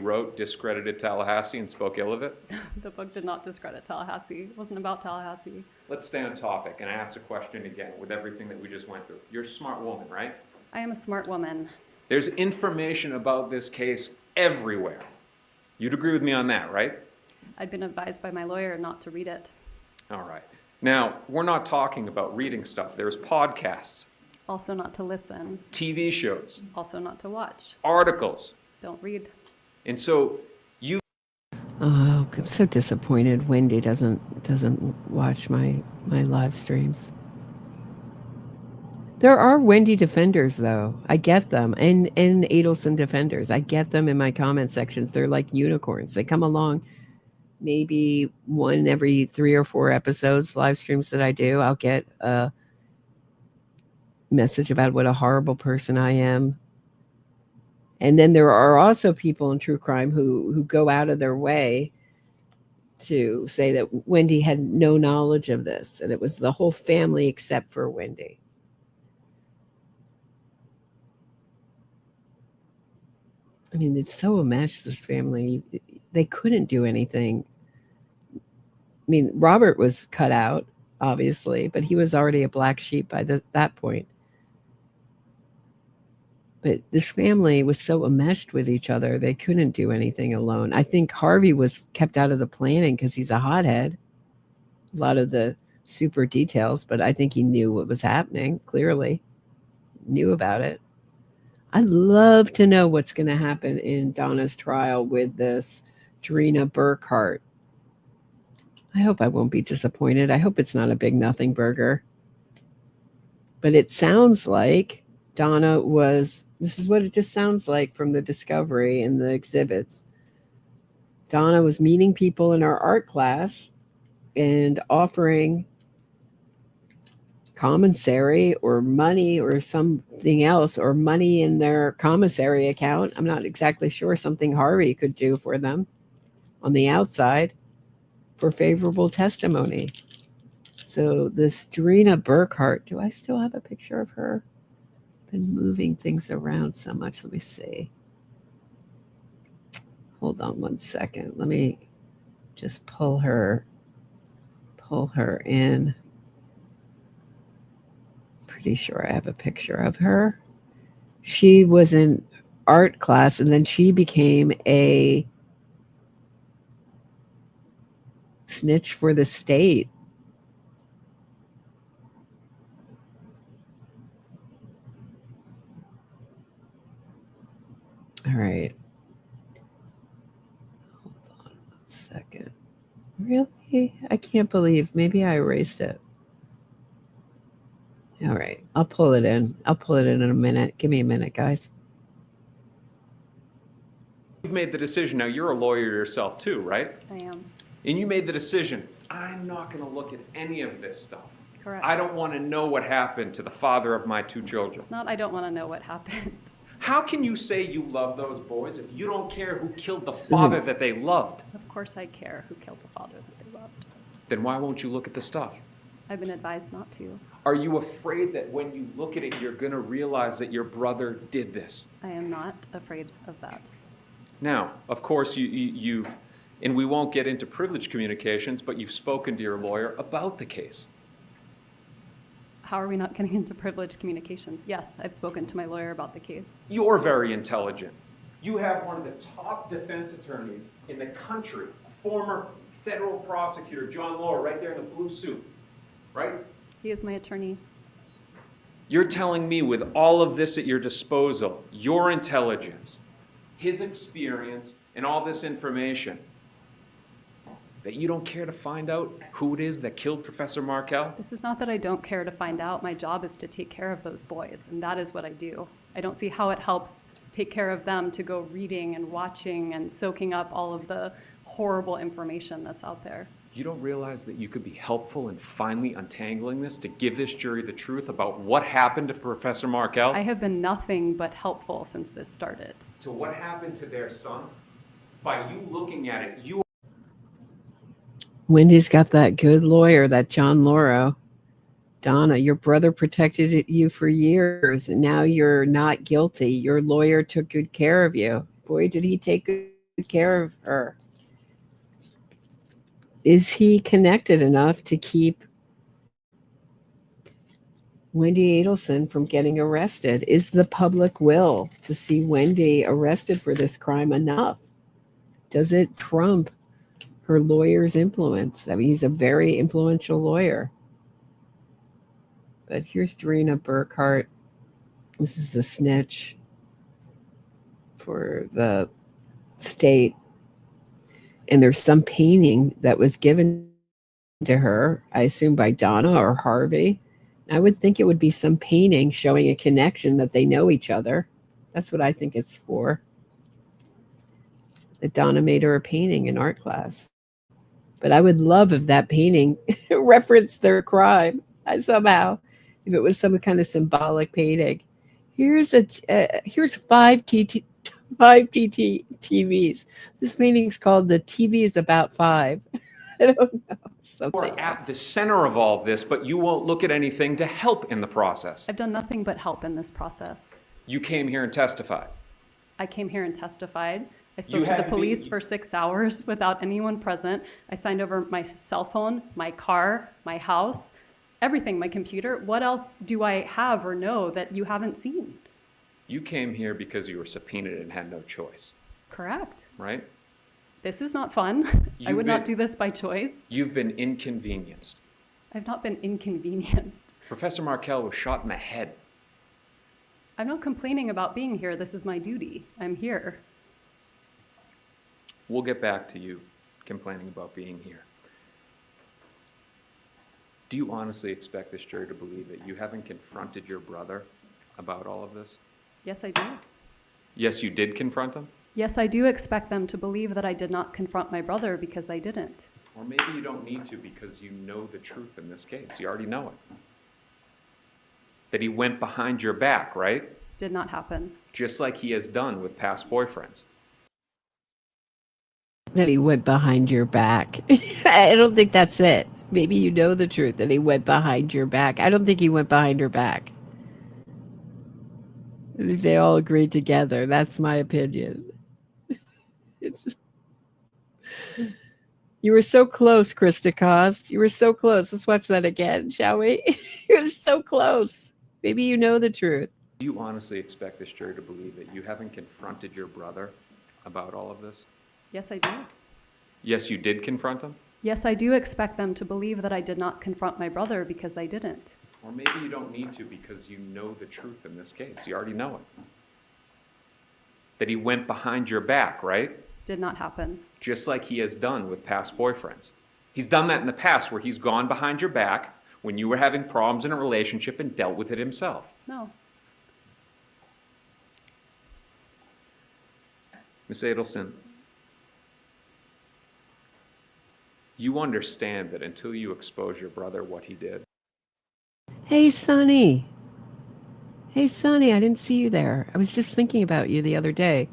Speaker 8: wrote discredited Tallahassee and spoke ill of it?
Speaker 9: The book did not discredit Tallahassee. It wasn't about Tallahassee.
Speaker 8: Let's stay on topic and ask the question again with everything that we just went through. You're a smart woman, right?
Speaker 9: I am a smart woman.
Speaker 8: There's information about this case everywhere. You'd agree with me on that, right?
Speaker 9: I'd been advised by my lawyer not to read it.
Speaker 8: All right. Now, we're not talking about reading stuff. There's podcasts,
Speaker 9: Also not to listen.
Speaker 8: TV shows,
Speaker 9: Also not to watch.
Speaker 8: articles.
Speaker 9: Don't read.
Speaker 8: And so you...
Speaker 6: Oh, I'm so disappointed Wendi doesn't watch my live streams. There are Wendi defenders, though. I get them. And Adelson defenders. I get them in my comment sections. They're like unicorns. They come along maybe one every 3 or 4 episodes, live streams that I do. I'll get a message about what a horrible person I am. And then there are also people in true crime who go out of their way to say that Wendi had no knowledge of this. And it was the whole family except for Wendi. I mean, it's so enmeshed, this family. They couldn't do anything. I mean, Robert was cut out, obviously, but he was already a black sheep by that point. But this family was so enmeshed with each other, they couldn't do anything alone. I think Harvey was kept out of the planning because he's a hothead. A lot of the super details, but I think he knew what was happening, clearly. Knew about it. I'd love to know what's going to happen in Donna's trial with this Drina Burkhart. I hope I won't be disappointed. I hope it's not a big nothing burger. But it sounds like Donna was, this is what it just sounds like from the discovery and the exhibits. Donna was meeting people in our art class and offering commissary or money or something else, or money in their commissary account. I'm not exactly sure, something Harvey could do for them on the outside for favorable testimony. So this Drina Burkhart, do I still have a picture of her? Been moving things around so much. Let me see. Hold on one second. Let me just pull her in. Pretty sure I have a picture of her. She was in art class and then she became a snitch for the state. All right. Hold on one second. Really? I can't believe. Maybe I erased it. All right. I'll pull it in. I'll pull it in a minute. Give me a minute, guys.
Speaker 8: You've made the decision. Now, you're a lawyer yourself too, right?
Speaker 9: I am.
Speaker 8: And you made the decision, I'm not going to look at any of this stuff.
Speaker 9: Correct.
Speaker 8: I don't want to know what happened to the father of my 2 children.
Speaker 9: Not I don't want to know what happened.
Speaker 8: How can you say you love those boys if you don't care who killed the father that they loved?
Speaker 9: Of course I care who killed the father that they loved.
Speaker 8: Then why won't you look at the stuff?
Speaker 9: I've been advised not to.
Speaker 8: Are you afraid that when you look at it, you're going to realize that your brother did this?
Speaker 9: I am not afraid of that.
Speaker 8: Now, of course, you've, and we won't get into privileged communications, but you've spoken to your lawyer about the case.
Speaker 9: How are we not getting into privileged communications? Yes, I've spoken to my lawyer about the case.
Speaker 8: You're very intelligent. You have one of the top defense attorneys in the country, a former federal prosecutor, John Laura, right there in the blue suit, right?
Speaker 9: He is my attorney.
Speaker 8: You're telling me with all of this at your disposal, your intelligence, his experience, and all this information, that you don't care to find out who it is that killed Professor Markel?
Speaker 9: This is not that I don't care to find out. My job is to take care of those boys, and that is what I do. I don't see how it helps take care of them to go reading and watching and soaking up all of the horrible information that's out there.
Speaker 8: You don't realize that you could be helpful in finally untangling this to give this jury the truth about what happened to Professor Markel?
Speaker 9: I have been nothing but helpful since this started.
Speaker 8: To what happened to their son? By you looking at it, you...
Speaker 6: Wendy's got that good lawyer, that John Lauro. Donna, your brother protected you for years, and now you're not guilty. Your lawyer took good care of you. Boy, did he take good care of her. Is he connected enough to keep Wendi Adelson from getting arrested? Is the public will to see Wendi arrested for this crime enough? Does it trump her lawyer's influence? I mean, he's a very influential lawyer. But here's Drina Burkhart. This is the snitch for the state. And there's some painting that was given to her, I assume by Donna or Harvey. I would think it would be some painting showing a connection that they know each other. That's what I think it's for. That Donna made her a painting in art class. But I would love if that painting referenced their crime somehow. If it was some kind of symbolic painting. Here's five TVs. This painting's called The TV is About 5. I don't know. Something
Speaker 8: You're at the center of all this, but you won't look at anything to help in the process.
Speaker 9: I've done nothing but help in this process.
Speaker 8: You came here and testified.
Speaker 9: I came here and testified. I spoke to the police for 6 hours without anyone present. I signed over my cell phone, my car, my house, everything, my computer. What else do I have or know that you haven't seen?
Speaker 8: You came here because you were subpoenaed and had no choice.
Speaker 9: Correct.
Speaker 8: Right?
Speaker 9: This is not fun. I would not do this by choice.
Speaker 8: You've been inconvenienced.
Speaker 9: I've not been inconvenienced.
Speaker 8: Professor Markel was shot in the head.
Speaker 9: I'm not complaining about being here. This is my duty. I'm here.
Speaker 8: We'll get back to you complaining about being here. Do you honestly expect this jury to believe that you haven't confronted your brother about all of this?
Speaker 9: Yes, I do.
Speaker 8: Yes, you did confront him?
Speaker 9: Yes, I do expect them to believe that I did not confront my brother because I didn't.
Speaker 8: Or maybe you don't need to because you know the truth in this case. You already know it. That he went behind your back, right?
Speaker 9: Did not happen.
Speaker 8: Just like he has done with past boyfriends.
Speaker 6: That he went behind your back. I don't think that's it. Maybe you know the truth that he went behind your back. I don't think he went behind her back. I think they all agreed together. That's my opinion. You were so close, Chris DeCoste. You were so close. Let's watch that again, shall we? You were so close. Maybe you know the truth.
Speaker 8: Do you honestly expect this jury to believe that you haven't confronted your brother about all of this?
Speaker 9: Yes, I do.
Speaker 8: Yes, you did confront him?
Speaker 9: Yes, I do expect them to believe that I did not confront my brother because I didn't.
Speaker 8: Or maybe you don't need to because you know the truth in this case. You already know it. That he went behind your back, right?
Speaker 9: Did not happen.
Speaker 8: Just like he has done with past boyfriends. He's done that in the past where he's gone behind your back when you were having problems in a relationship and dealt with it himself.
Speaker 9: No.
Speaker 8: Miss Adelson, you understand that until you expose your brother what he did.
Speaker 6: Hey, Sonny. Hey, Sonny, I didn't see you there. I was just thinking about you the other day.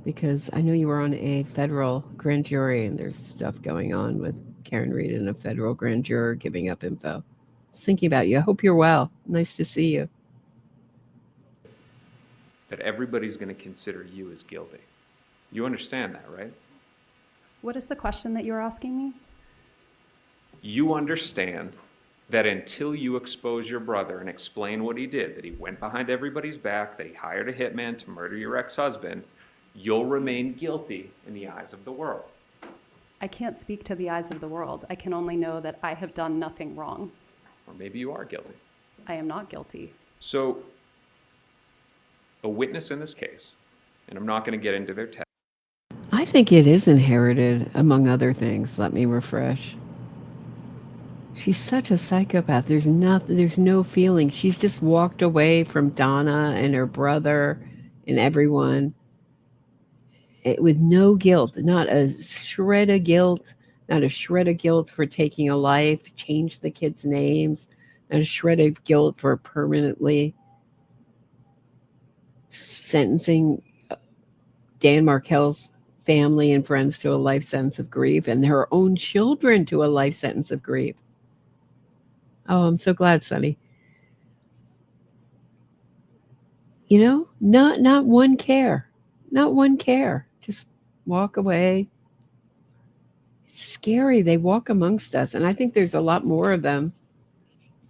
Speaker 6: Because I know you were on a federal grand jury and there's stuff going on with Karen Reed and a federal grand juror giving up info. I was thinking about you. I hope you're well. Nice to see you.
Speaker 8: That everybody's going to consider you as guilty. You understand that, right?
Speaker 9: What is the question that you're asking me?
Speaker 8: You understand that until you expose your brother and explain what he did, that he went behind everybody's back, that he hired a hitman to murder your ex-husband, you'll remain guilty in the eyes of the world.
Speaker 9: I can't speak to the eyes of the world. I can only know that I have done nothing wrong.
Speaker 8: Or maybe you are guilty.
Speaker 9: I am not guilty.
Speaker 8: So, a witness in this case, and I'm not going to get into their testimony.
Speaker 6: I think it is inherited, among other things. Let me refresh. She's such a psychopath. There's no feeling. She's just walked away from Donna and her brother and everyone with no guilt, not a shred of guilt, not a shred of guilt for taking a life, change the kids' names, not a shred of guilt for permanently sentencing Dan Markel's family and friends to a life sentence of grief and her own children to a life sentence of grief. Oh, I'm so glad, Sonny. You know, not one care. Not one care. Just walk away. It's scary. They walk amongst us. And I think there's a lot more of them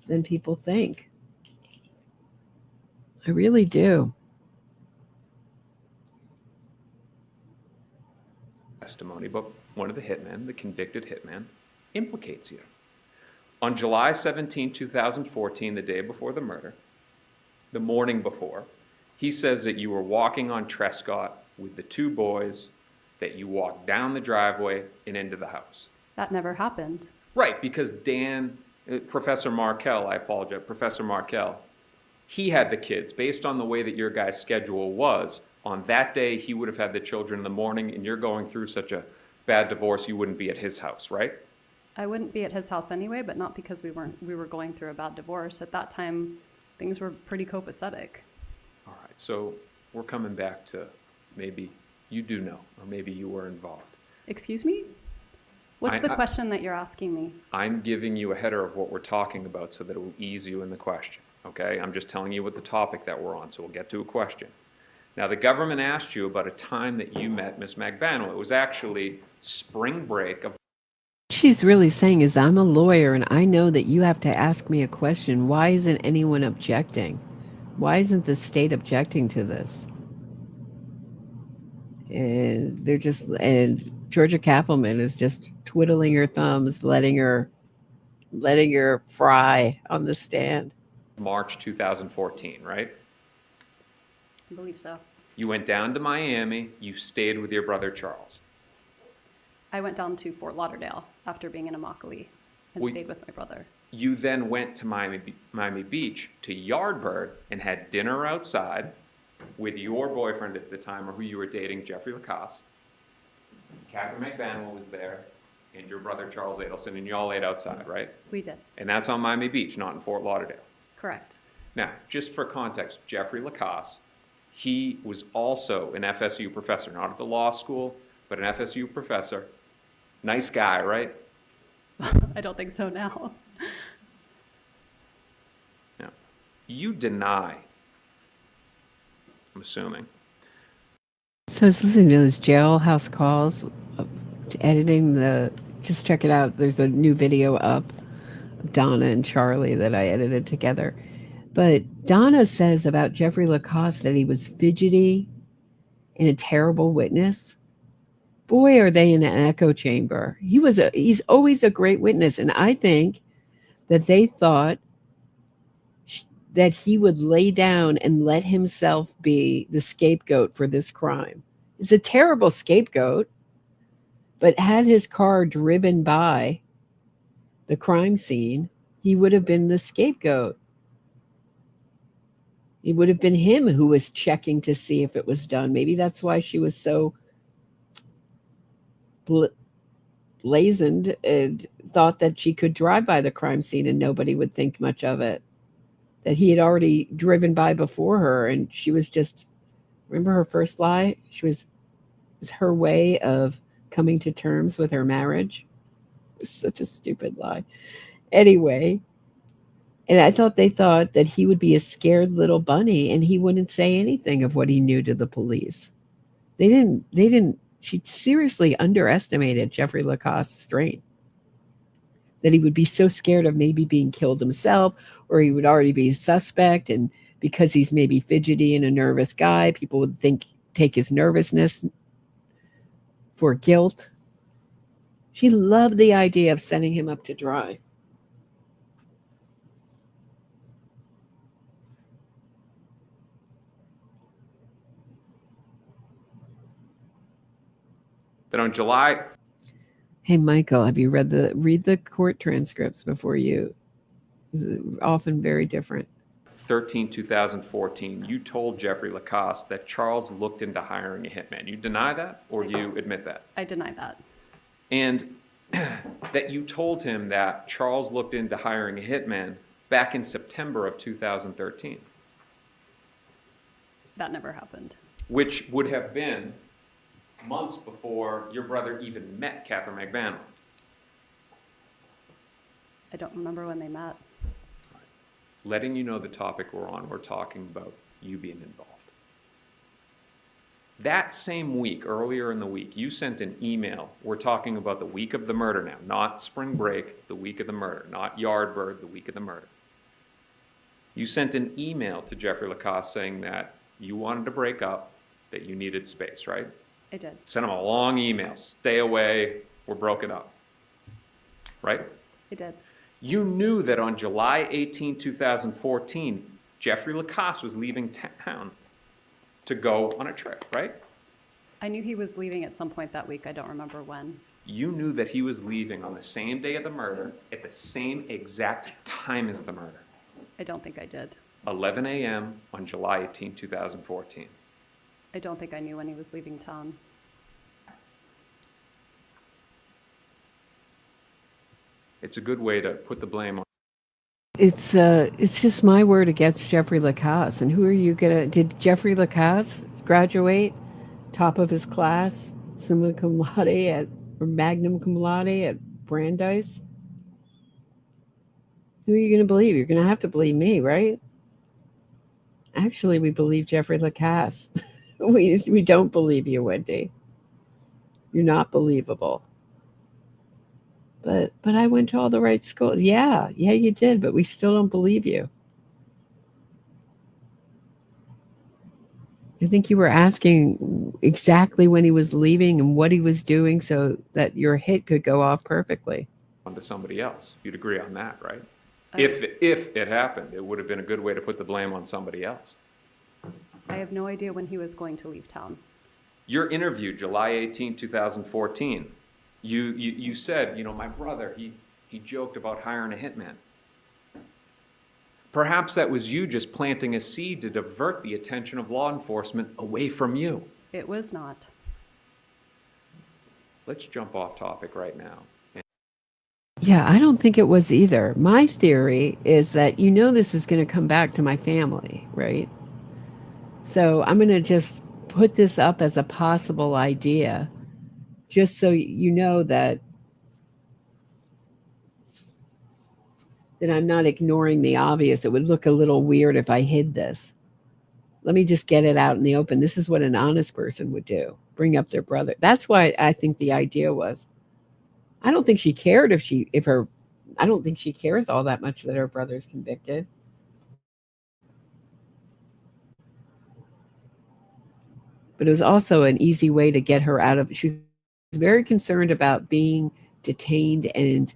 Speaker 6: than people think. I really do.
Speaker 8: Testimony, but one of the hitmen, the convicted hitman, implicates you. On July 17, 2014, the day before the murder, the morning before, he says that you were walking on Trescott with the two boys, that you walked down the driveway and into the house.
Speaker 9: That never happened.
Speaker 8: Right, because Professor Markel, he had the kids. Based on the way that your guy's schedule was, on that day, he would have had the children in the morning, and you're going through such a bad divorce, you wouldn't be at his house, right?
Speaker 9: I wouldn't be at his house anyway, but not because we were going through a bad divorce. At that time, things were pretty copacetic.
Speaker 8: All right, so we're coming back to maybe you do know, or maybe you were involved.
Speaker 9: Excuse me? What's the question that you're asking me?
Speaker 8: I'm giving you a header of what we're talking about so that it will ease you in the question, okay? I'm just telling you what the topic that we're on, so we'll get to a question. Now, the government asked you about a time that you met Miss Magbanua. It was actually spring break of...
Speaker 6: She's really saying is, I'm a lawyer and I know that you have to ask me a question. Why isn't anyone objecting? Why isn't the state objecting to this? And Georgia Kappelman is just twiddling her thumbs, letting her fry on the stand.
Speaker 8: March 2014, right?
Speaker 9: I believe so.
Speaker 8: You went down to Miami, you stayed with your brother Charles.
Speaker 9: I went down to Fort Lauderdale after being in Immokalee and
Speaker 8: We-
Speaker 9: stayed with my brother.
Speaker 8: You then went to Miami Beach to Yardbird and had dinner outside with your boyfriend at the time, or who you were dating, Jeffrey Lacoste. Katherine Magbanua was there, and your brother Charles Adelson, and you all ate outside, right?
Speaker 9: We did.
Speaker 8: And that's on Miami Beach, not in Fort Lauderdale.
Speaker 9: Correct.
Speaker 8: Now, just for context, Jeffrey Lacoste, he was also an FSU professor, not at the law school, but an FSU professor. Nice guy, right?
Speaker 9: I don't think so now.
Speaker 8: Now, you deny, I'm assuming.
Speaker 6: So I was listening to those jailhouse calls, editing just check it out. There's a new video up of Donna and Charlie that I edited together. But Donna says about Jeffrey Lacoste that he was fidgety and a terrible witness. Boy, are they in an echo chamber. He's always a great witness. And I think that they thought that he would lay down and let himself be the scapegoat for this crime. It's a terrible scapegoat, but had his car driven by the crime scene, he would have been the scapegoat. It would have been him who was checking to see if it was done. Maybe that's why she was so blazoned and thought that she could drive by the crime scene and nobody would think much of it. That he had already driven by before her, and she was just, remember her first lie? It was her way of coming to terms with her marriage. It was such a stupid lie. Anyway, and I thought they thought that he would be a scared little bunny and he wouldn't say anything of what he knew to the police. They didn't, she seriously underestimated Jeffrey Lacoste's strength. That he would be so scared of maybe being killed himself, or he would already be a suspect, and because he's maybe fidgety and a nervous guy, people would take his nervousness for guilt. She loved the idea of sending him up to dry.
Speaker 8: Then on July...
Speaker 6: Hey, Michael, have you read the court transcripts before you? It's often very different.
Speaker 8: 13, 2014, you told Jeffrey Lacoste that Charles looked into hiring a hitman. You deny that, or you admit that?
Speaker 9: I deny that.
Speaker 8: And that you told him that Charles looked into hiring a hitman back in September of 2013.
Speaker 9: That never happened.
Speaker 8: Which would have been months before your brother even met Katherine Magbanua.
Speaker 9: I don't remember when they met.
Speaker 8: Letting you know the topic we're on, we're talking about you being involved. That same week, earlier in the week, you sent an email. We're talking about the week of the murder now, not spring break, the week of the murder, not Yardbird, the week of the murder. You sent an email to Jeffrey Lacoste saying that you wanted to break up, that you needed space, right?
Speaker 9: I did.
Speaker 8: Sent him a long email, stay away, we're broken up, right?
Speaker 9: I did.
Speaker 8: You knew that on July 18, 2014, Jeffrey Lacoste was leaving town to go on a trip, right?
Speaker 9: I knew he was leaving at some point that week. I don't remember when.
Speaker 8: You knew that he was leaving on the same day of the murder at the same exact time as the murder.
Speaker 9: I don't think I did.
Speaker 8: 11 a.m. on July 18, 2014.
Speaker 9: I don't think I knew when he was leaving town.
Speaker 8: It's a good way to put the blame on.
Speaker 6: It's just my word against Jeffrey Lacoste. And who are you did Jeffrey Lacoste graduate top of his class, summa cum laude or magnum cum laude at Brandeis? Who are you going to believe? You're going to have to believe me, right? Actually, we believe Jeffrey Lacoste. we don't believe you, Wendi. You're not believable. But I went to all the right schools. Yeah, you did, but we still don't believe you. I think you were asking exactly when he was leaving and what he was doing so that your hit could go off perfectly.
Speaker 8: To somebody else. You'd agree on that, right? If it happened, it would have been a good way to put the blame on somebody else.
Speaker 9: I have no idea when he was going to leave town.
Speaker 8: Your interview, July 18, 2014, you said, my brother, he joked about hiring a hitman. Perhaps that was you just planting a seed to divert the attention of law enforcement away from you.
Speaker 9: It was not.
Speaker 8: Let's jump off topic right now.
Speaker 6: Yeah, I don't think it was either. My theory is that this is going to come back to my family, right? So I'm going to just put this up as a possible idea, just so you know that I'm not ignoring the obvious. It would look a little weird if I hid this. Let me just get it out in the open. This is what an honest person would do. Bring up their brother. That's why I think the idea was. I don't think she cared I don't think she cares all that much that her brother's convicted. But it was also an easy way to get her out of, she was very concerned about being detained and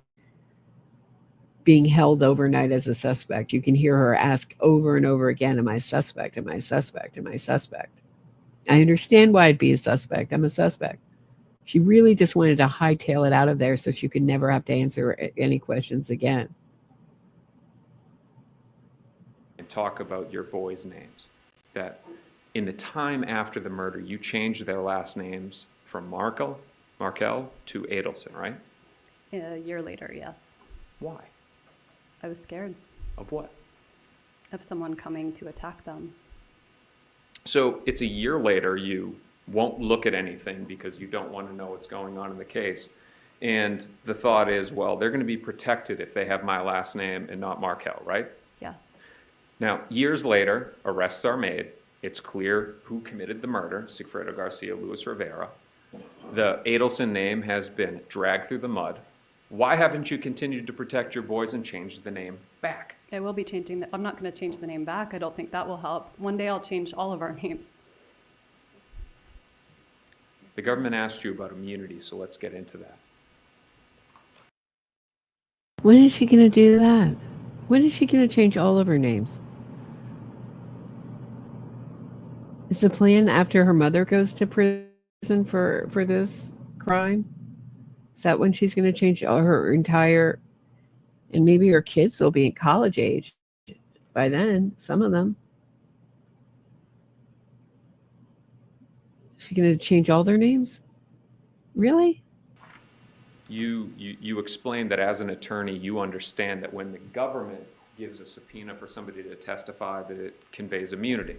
Speaker 6: being held overnight as a suspect. You can hear her ask over and over again, am I a suspect? Am I a suspect? Am I a suspect? I understand why I'd be a suspect. I'm a suspect. She really just wanted to hightail it out of there so she could never have to answer any questions again.
Speaker 8: And talk about your boys' names. That in the time after the murder, you changed their last names from Markel to Adelson, right?
Speaker 9: A year later, yes.
Speaker 8: Why?
Speaker 9: I was scared.
Speaker 8: Of what?
Speaker 9: Of someone coming to attack them.
Speaker 8: So it's a year later, you won't look at anything because you don't want to know what's going on in the case. And the thought is, well, they're going to be protected if they have my last name and not Markel, right?
Speaker 9: Yes.
Speaker 8: Now, years later, arrests are made. It's clear who committed the murder, Sigfredo Garcia, Luis Rivera. The Adelson name has been dragged through the mud. Why haven't you continued to protect your boys and changed the name back?
Speaker 9: I will be changing I'm not going to change the name back. I don't think that will help. One day I'll change all of our names.
Speaker 8: The government asked you about immunity, so let's get into that.
Speaker 6: When is she going to do that? When is she going to change all of her names? Is the plan after her mother goes to prison for this crime? Is that when she's going to change all her entire, and maybe her kids will be in college age by then, some of them. She's going to change all their names? Really?
Speaker 8: You explained that as an attorney, you understand that when the government gives a subpoena for somebody to testify, that it conveys immunity,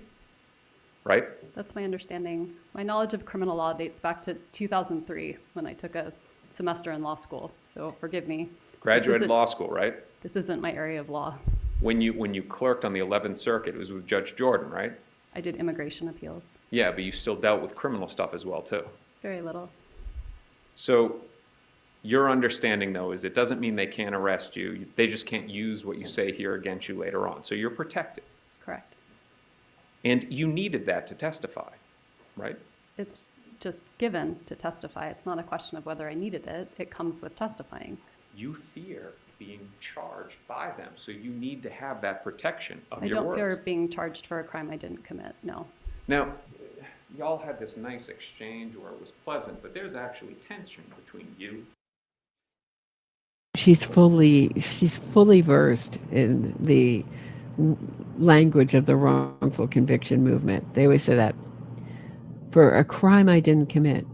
Speaker 8: right?
Speaker 9: That's my understanding. My knowledge of criminal law dates back to 2003 when I took a semester in law school, so forgive me.
Speaker 8: Graduated law school, right?
Speaker 9: This isn't my area of law.
Speaker 8: When you clerked on the 11th Circuit, it was with Judge Jordan, right?
Speaker 9: I did immigration appeals.
Speaker 8: Yeah, but you still dealt with criminal stuff as well, too.
Speaker 9: Very little.
Speaker 8: So your understanding, though, is it doesn't mean they can't arrest you. They just can't use what you say here against you later on. So you're protected.
Speaker 9: Correct.
Speaker 8: And you needed that to testify, right?
Speaker 9: It's just given to testify. It's not a question of whether I needed it. It comes with testifying.
Speaker 8: You fear being charged by them, so you need to have that protection of
Speaker 9: I
Speaker 8: your words.
Speaker 9: don't fear being charged for a crime I didn't commit, no.
Speaker 8: Now, y'all had this nice exchange where it was pleasant, but there's actually tension between you.
Speaker 6: She's fully versed in the language of the wrongful conviction movement. They always say that. For a crime I didn't commit.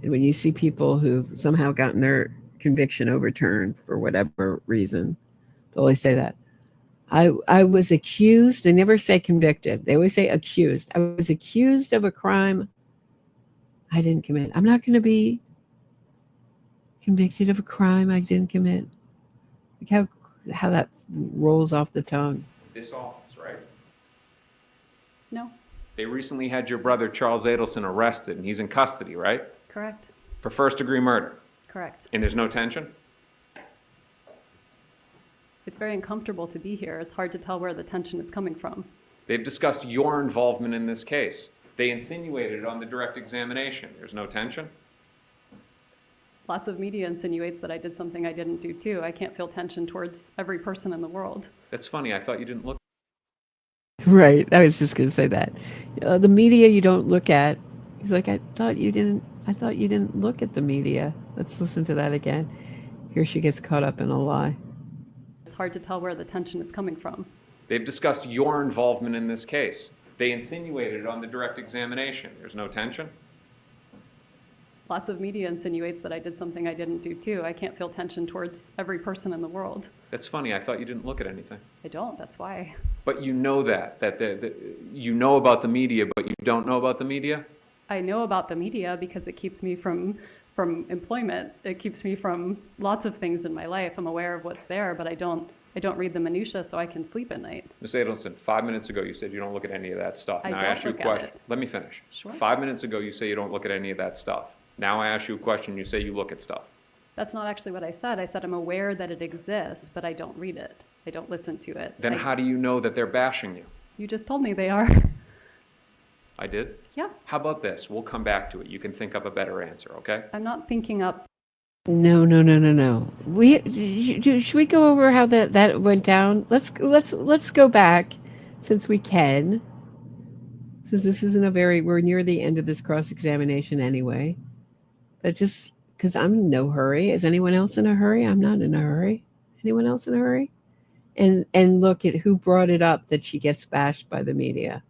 Speaker 6: And when you see people who've somehow gotten their conviction overturned for whatever reason, they always say that. I was accused. They never say convicted. They always say accused. I was accused of a crime I didn't commit. I'm not going to be convicted of a crime I didn't commit. Like how that rolls off the tongue.
Speaker 8: This office, right?
Speaker 9: No.
Speaker 8: They recently had your brother Charles Adelson arrested, and he's in custody, right?
Speaker 9: Correct.
Speaker 8: For first-degree murder.
Speaker 9: Correct.
Speaker 8: And there's no tension?
Speaker 9: It's very uncomfortable to be here. It's hard to tell where the tension is coming from.
Speaker 8: They've discussed your involvement in this case. They insinuated it on the direct examination. There's no tension?
Speaker 9: Lots of media insinuates that I did something I didn't do too. I can't feel tension towards every person in the world.
Speaker 8: That's funny. I thought you didn't look.
Speaker 6: Right. I was just going to say that. The media you don't look at. He's like, I thought you didn't look at the media. Let's listen to that again. Here she gets caught up in a lie.
Speaker 9: It's hard to tell where the tension is coming from.
Speaker 8: They've discussed your involvement in this case. They insinuated it on the direct examination. There's no tension?
Speaker 9: Lots of media insinuates that I did something I didn't do too. I can't feel tension towards every person in the world.
Speaker 8: That's funny. I thought you didn't look at anything.
Speaker 9: I don't, that's why.
Speaker 8: But you know that you know about the media, but you don't know about the media?
Speaker 9: I know about the media because it keeps me from employment. It keeps me from lots of things in my life. I'm aware of what's there, but I don't read the minutia so I can sleep at night.
Speaker 8: Ms. Adelson, 5 minutes ago you said you don't look at any of that stuff.
Speaker 9: I
Speaker 8: Now
Speaker 9: don't
Speaker 8: ask you a
Speaker 9: look at
Speaker 8: question.
Speaker 9: it.
Speaker 8: Let me finish.
Speaker 9: Sure.
Speaker 8: 5 minutes ago you say you don't look at any of that stuff. Now I ask you a question, you say you look at stuff.
Speaker 9: That's not actually what I said. I said I'm aware that it exists, but I don't read it. I don't listen to it.
Speaker 8: Then how do you know that they're bashing you?
Speaker 9: You just told me they are.
Speaker 8: I did?
Speaker 9: Yeah.
Speaker 8: How about this? We'll come back to it. You can think up a better answer, okay?
Speaker 9: I'm not thinking up.
Speaker 6: No. Should we go over how that went down? Let's go back, since we can. Since this isn't we're near the end of this cross-examination anyway. But just because I'm in no hurry. Is anyone else in a hurry? I'm not in a hurry. Anyone else in a hurry? And look at who brought it up that she gets bashed by the media.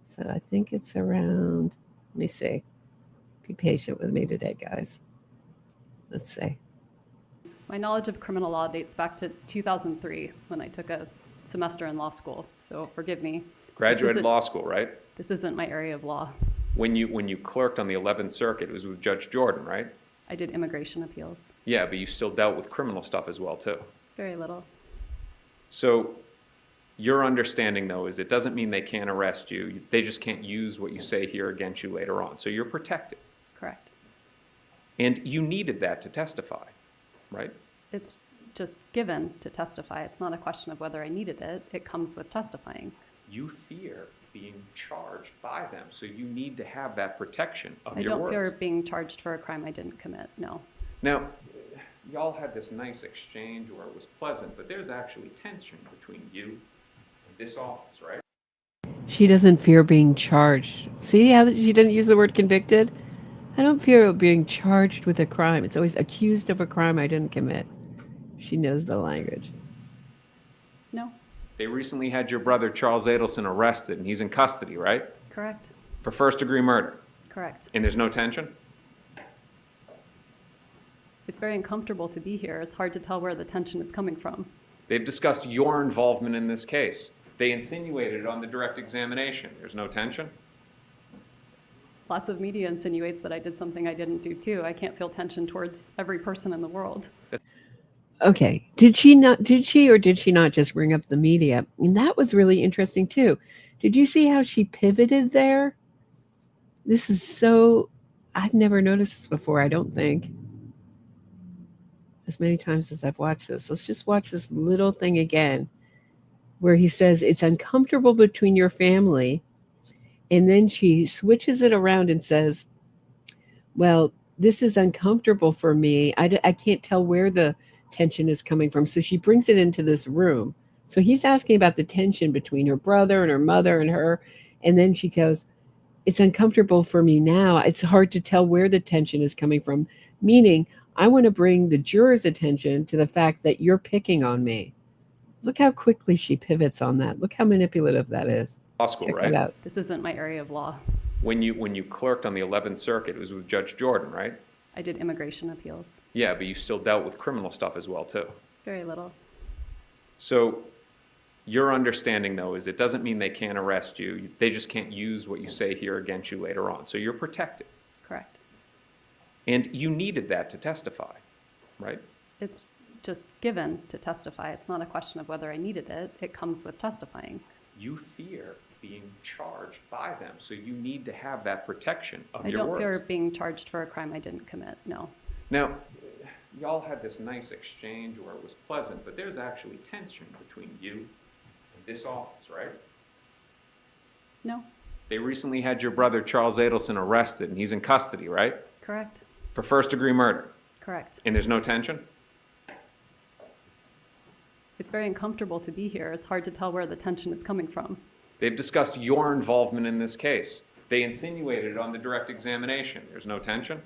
Speaker 6: So I think it's around, let me see. Be patient with me today, guys. Let's see.
Speaker 9: My knowledge of criminal law dates back to 2003 when I took a semester in law school. So forgive me.
Speaker 8: Graduated law school, right?
Speaker 9: This isn't my area of law.
Speaker 8: When you clerked on the 11th Circuit, it was with Judge Jordan, right?
Speaker 9: I did immigration appeals.
Speaker 8: Yeah, but you still dealt with criminal stuff as well, too.
Speaker 9: Very little.
Speaker 8: So your understanding, though, is it doesn't mean they can't arrest you. They just can't use what you say here against you later on. So you're protected.
Speaker 9: Correct.
Speaker 8: And you needed that to testify, right?
Speaker 9: It's just given to testify. It's not a question of whether I needed it. It comes with testifying.
Speaker 8: You fear being charged by them, so you need to have that protection of your words.
Speaker 9: I don't fear being charged for a crime I didn't commit, no.
Speaker 8: Now, y'all had this nice exchange where it was pleasant, but there's actually tension between you and this office, right?
Speaker 6: She doesn't fear being charged. See how she didn't use the word convicted? I don't fear being charged with a crime. It's always accused of a crime I didn't commit. She knows the language.
Speaker 9: No.
Speaker 8: They recently had your brother, Charles Adelson, arrested, and he's in custody, right?
Speaker 9: Correct.
Speaker 8: For first-degree murder.
Speaker 9: Correct.
Speaker 8: And there's no tension?
Speaker 9: It's very uncomfortable to be here. It's hard to tell where the tension is coming from.
Speaker 8: They've discussed your involvement in this case. They insinuated it on the direct examination. There's no tension?
Speaker 9: Lots of media insinuates that I did something I didn't do too. I can't feel tension towards every person in the world.
Speaker 6: Okay. Did she or did she not just bring up the media? And that was really interesting too. Did you see how she pivoted there? This is so, I've never noticed this before, I don't think. As many times as I've watched this. Let's just watch this little thing again where he says it's uncomfortable between your family. And then she switches it around and says, well, this is uncomfortable for me. I can't tell where the tension is coming from. So she brings it into this room. So he's asking about the tension between her brother and her mother and her. And then she goes, it's uncomfortable for me now. It's hard to tell where the tension is coming from. Meaning, I want to bring the jurors' attention to the fact that you're picking on me. Look how quickly she pivots on that. Look how manipulative that is.
Speaker 8: Law school,
Speaker 6: Check
Speaker 8: right?
Speaker 6: it out.
Speaker 9: This isn't my area of law.
Speaker 8: When you clerked on the 11th Circuit, it was with Judge Jordan, right?
Speaker 9: I did immigration appeals.
Speaker 8: Yeah, but you still dealt with criminal stuff as well, too.
Speaker 9: Very little.
Speaker 8: So your understanding, though, is it doesn't mean they can't arrest you. They just can't use what you say here against you later on. So you're protected.
Speaker 9: Correct.
Speaker 8: And you needed that to testify, right?
Speaker 9: It's just given to testify. It's not a question of whether I needed it. It comes with testifying.
Speaker 8: You fear being charged by them, so you need to have that protection of your words.
Speaker 9: I don't fear being charged for a crime I didn't commit, no.
Speaker 8: Now, y'all had this nice exchange where it was pleasant, but there's actually tension between you and this office, right?
Speaker 9: No.
Speaker 8: They recently had your brother, Charles Adelson, arrested, and he's in custody, right?
Speaker 9: Correct.
Speaker 8: For first-degree murder.
Speaker 9: Correct.
Speaker 8: And there's no tension?
Speaker 9: It's very uncomfortable to be here. It's hard to tell where the tension is coming from.
Speaker 8: They've discussed your involvement in this case. They insinuated it on the direct examination. There's no tension?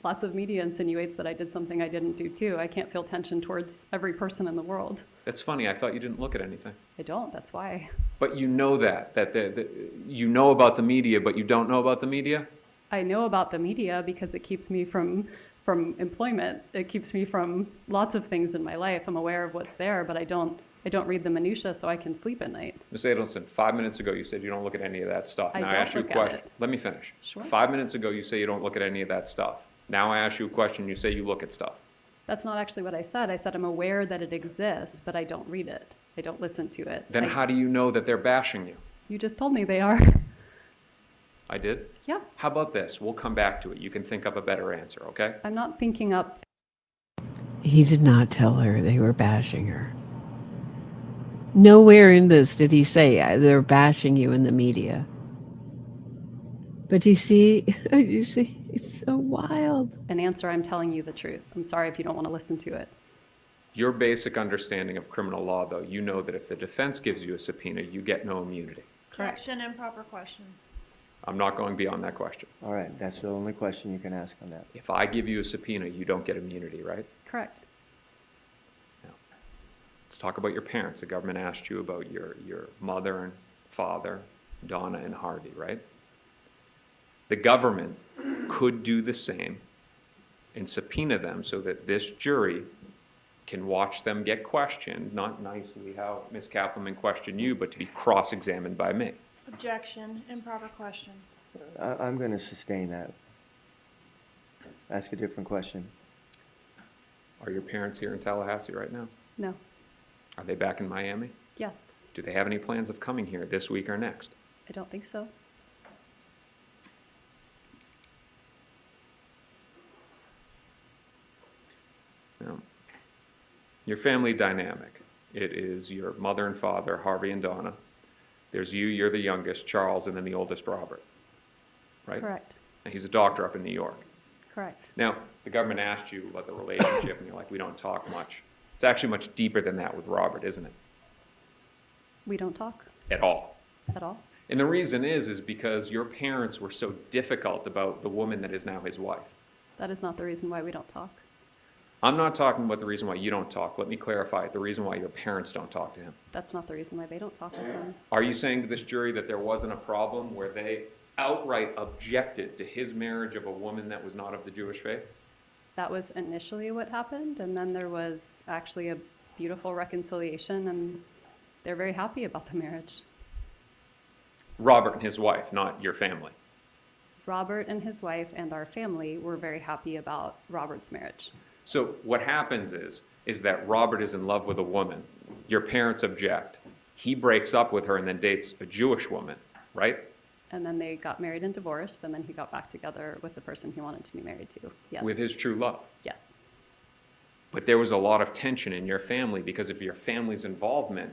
Speaker 9: Lots of media insinuates that I did something I didn't do too. I can't feel tension towards every person in the world.
Speaker 8: That's funny. I thought you didn't look at anything.
Speaker 9: I don't, that's why.
Speaker 8: But you know that you know about the media, but you don't know about the media?
Speaker 9: I know about the media because it keeps me from employment. It keeps me from lots of things in my life. I'm aware of what's there, but I don't read the minutia so I can sleep at night.
Speaker 8: Ms. Adelson, 5 minutes ago you said you don't look at any of that stuff.
Speaker 9: I
Speaker 8: Now
Speaker 9: don't
Speaker 8: ask you a
Speaker 9: look at
Speaker 8: question.
Speaker 9: it.
Speaker 8: Let me finish.
Speaker 9: Sure.
Speaker 8: 5 minutes ago you say you don't look at any of that stuff. Now I ask you a question, you say you look at stuff.
Speaker 9: That's not actually what I said. I said I'm aware that it exists, but I don't read it. I don't listen to it.
Speaker 8: Then how do you know that they're bashing you?
Speaker 9: You just told me they are.
Speaker 8: I did?
Speaker 9: Yeah.
Speaker 8: How about this? We'll come back to it. You can think up a better answer, okay?
Speaker 9: I'm not thinking up.
Speaker 6: He did not tell her they were bashing her. Nowhere in this did he say they're bashing you in the media. But you see, it's so wild.
Speaker 9: An answer, I'm telling you the truth. I'm sorry if you don't want to listen to it.
Speaker 8: Your basic understanding of criminal law, though, you know that if the defense gives you a subpoena, you get no immunity.
Speaker 9: Correct.
Speaker 12: Correction, improper question.
Speaker 8: I'm not going beyond that question.
Speaker 7: All right, that's the only question you can ask on that.
Speaker 8: If I give you a subpoena, you don't get immunity, right?
Speaker 9: Correct.
Speaker 8: Now, let's talk about your parents. The government asked you about your mother and father, Donna and Harvey, right? The government could do the same and subpoena them so that this jury can watch them get questioned, not nicely how Ms. Kaplan questioned you, but to be cross-examined by me.
Speaker 12: Objection, improper question.
Speaker 7: I'm going to sustain that. Ask a different question.
Speaker 8: Are your parents here in Tallahassee right now?
Speaker 9: No.
Speaker 8: Are they back in Miami?
Speaker 9: Yes.
Speaker 8: Do they have any plans of coming here this week or next?
Speaker 9: I don't think so.
Speaker 8: Now, your family dynamic. It is your mother and father, Harvey and Donna. There's you, you're the youngest, Charles, and then the oldest, Robert. Right?
Speaker 9: Correct.
Speaker 8: And he's a doctor up in New York.
Speaker 9: Correct.
Speaker 8: Now, the government asked you about the relationship, and you're like, we don't talk much. It's actually much deeper than that with Robert, isn't it?
Speaker 9: We don't talk
Speaker 8: At all.
Speaker 9: at all.
Speaker 8: And the reason is because your parents were so difficult about the woman that is now his wife.
Speaker 9: That is not the reason why we don't talk.
Speaker 8: I'm not talking about the reason why you don't talk. Let me clarify it. The reason why your parents don't talk to him.
Speaker 9: That's not the reason why they don't talk with him.
Speaker 8: Are you saying to this jury that there wasn't a problem where they outright objected to his marriage of a woman that was not of the Jewish faith?
Speaker 9: That was initially what happened, and then there was actually a beautiful reconciliation, and they're very happy about the marriage.
Speaker 8: Robert and his wife, not your family.
Speaker 9: Robert and his wife and our family were very happy about Robert's marriage.
Speaker 8: So what happens is that Robert is in love with a woman. Your parents object. He breaks up with her and then dates a Jewish woman, right?
Speaker 9: And then they got married and divorced, and then he got back together with the person he wanted to be married to. Yes.
Speaker 8: With his true love.
Speaker 9: Yes.
Speaker 8: But there was a lot of tension in your family because of your family's involvement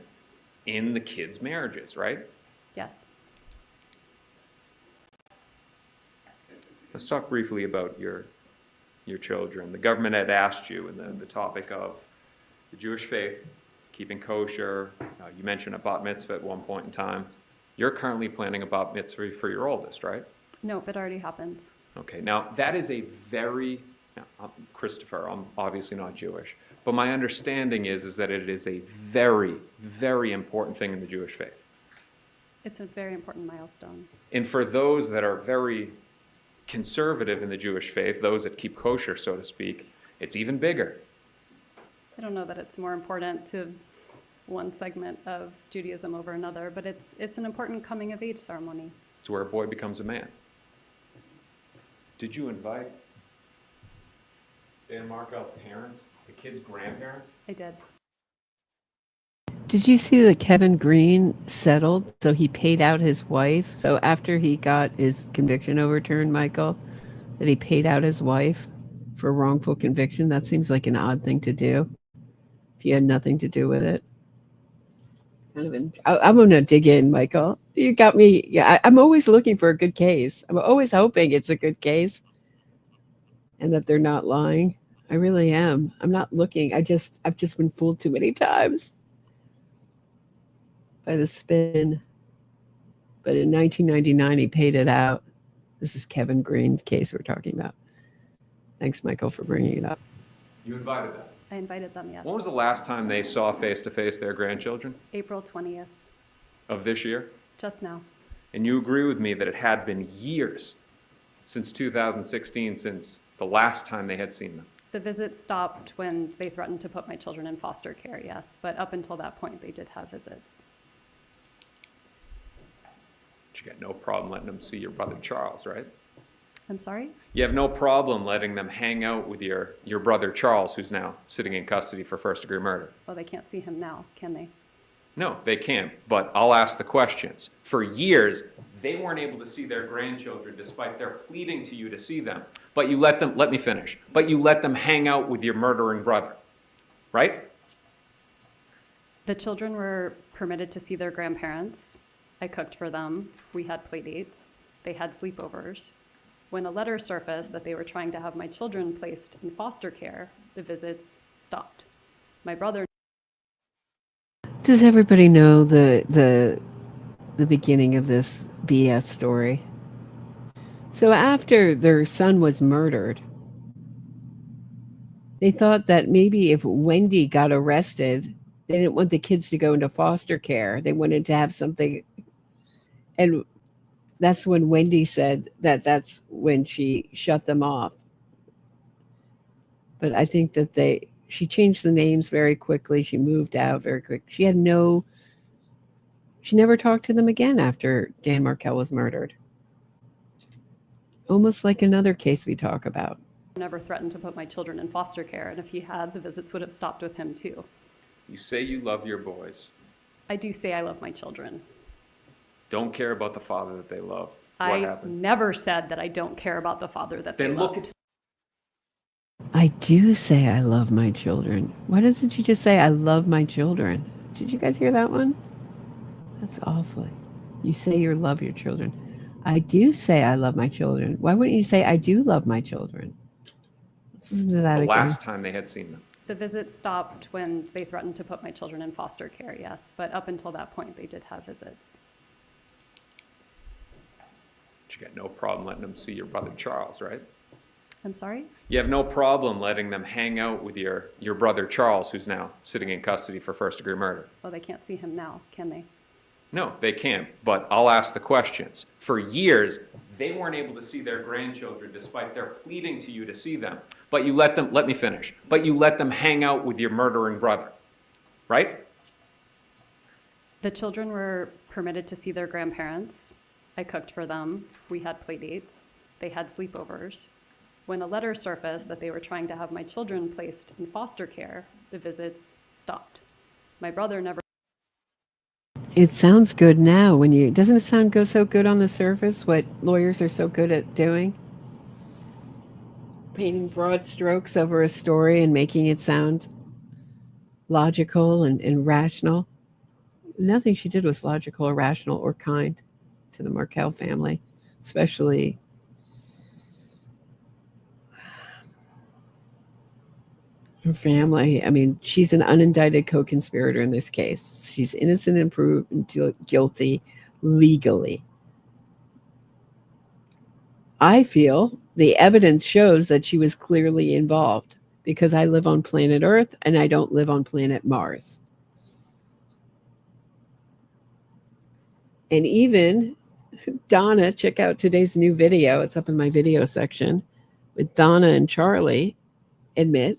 Speaker 8: in the kids' marriages, right?
Speaker 9: Yes.
Speaker 8: Let's talk briefly about your children. The government had asked you in the topic of the Jewish faith, keeping kosher. You mentioned a bat mitzvah at one point in time. You're currently planning a bat mitzvah for your oldest, right?
Speaker 9: No, it already happened.
Speaker 8: Okay, now that is a very, Christopher, I'm obviously not Jewish, but my understanding is that it is a very, very important thing in the Jewish faith.
Speaker 9: It's a very important milestone.
Speaker 8: And for those that are very conservative in the Jewish faith, those that keep kosher, so to speak, it's even bigger.
Speaker 9: I don't know that it's more important to one segment of Judaism over another, but it's an important coming of age ceremony.
Speaker 8: It's where a boy becomes a man. Did you invite Dan Markel's parents, the kid's grandparents?
Speaker 9: I did.
Speaker 6: Did you see that Kevin Green settled? So he paid out his wife. So after he got his conviction overturned, Michael, that he paid out his wife for wrongful conviction. That seems like an odd thing to do if you had nothing to do with it. I'm going to dig in, Michael. You got me. Yeah, I'm always looking for a good case. I'm always hoping it's a good case. and that they're not lying. I really am. I'm not looking. I've just been fooled too many times by the spin. But in 1999, he paid it out. This is Kevin Green's case we're talking about. Thanks, Michael, for bringing it up.
Speaker 8: You invited them.
Speaker 9: I invited them, yes.
Speaker 8: When was the last time they saw face-to-face their grandchildren?
Speaker 9: April 20th,
Speaker 8: Of this year?
Speaker 9: just now.
Speaker 8: And you agree with me that it had been years since 2016 since the last time they had seen them?
Speaker 9: The visit stopped when they threatened to put my children in foster care, yes. But up until that point, they did have visits.
Speaker 8: But you got no problem letting them see your brother Charles, right?
Speaker 9: I'm sorry?
Speaker 8: You have no problem letting them hang out with your brother Charles, who's now sitting in custody for first-degree murder.
Speaker 9: Well, they can't see him now, can they?
Speaker 8: No, they can't, but I'll ask the questions. For years, they weren't able to see their grandchildren despite their pleading to you to see them. But you let them, let me finish, but you let them hang out with your murdering brother, right?
Speaker 9: The children were permitted to see their grandparents. I cooked for them. We had play dates. They had sleepovers. When a letter surfaced that they were trying to have my children placed in foster care, the visits stopped. My brother...
Speaker 6: Does everybody know the beginning of this BS story? So after their son was murdered, they thought that maybe if Wendi got arrested, they didn't want the kids to go into foster care. They wanted to have something. And that's when Wendi said that that's when she shut them off. But I think that she changed the names very quickly. She moved out very quick. She never talked to them again after Dan Markel was murdered. Almost like another case we talk about.
Speaker 9: Never threatened to put my children in foster care, and if he had, the visits would have stopped with him too.
Speaker 8: You say you love your boys.
Speaker 9: I do say I love my children.
Speaker 8: Don't care about the father that they love. What
Speaker 9: I
Speaker 8: happened?
Speaker 9: never said that I don't care about the father that they
Speaker 8: Then
Speaker 9: love.
Speaker 8: look at...
Speaker 6: I do say I love my children. Why doesn't you just say I love my children? Did you guys hear that one? That's awfully. You say you love your children. I do say I love my children. Why wouldn't you say I do love my children? Let's listen to that
Speaker 8: The
Speaker 6: again.
Speaker 8: last time they had seen them.
Speaker 9: The visits stopped when they threatened to put my children in foster care, yes. But up until that point, they did have visits.
Speaker 8: But you got no problem letting them see your brother Charles, right?
Speaker 9: I'm sorry?
Speaker 8: You have no problem letting them hang out with your brother Charles, who's now sitting in custody for first-degree murder.
Speaker 9: Well, they can't see him now, can they?
Speaker 8: No, they can't, but I'll ask the questions. For years, they weren't able to see their grandchildren despite their pleading to you to see them. But you let them, let me finish, but you let them hang out with your murdering brother, right?
Speaker 9: The children were permitted to see their grandparents. I cooked for them. We had play dates. They had sleepovers. When a letter surfaced that they were trying to have my children placed in foster care, the visits stopped. My brother never...
Speaker 6: It sounds good now doesn't it sound so good on the surface, what lawyers are so good at doing? Painting broad strokes over a story and making it sound logical and rational. Nothing she did was logical or rational or kind to the Markel family, especially her family. I mean, she's an unindicted co-conspirator in this case. She's innocent and proven guilty legally. I feel the evidence shows that she was clearly involved because I live on planet Earth and I don't live on planet Mars. And even Donna, check out today's new video. It's up in my video section with Donna and Charlie admit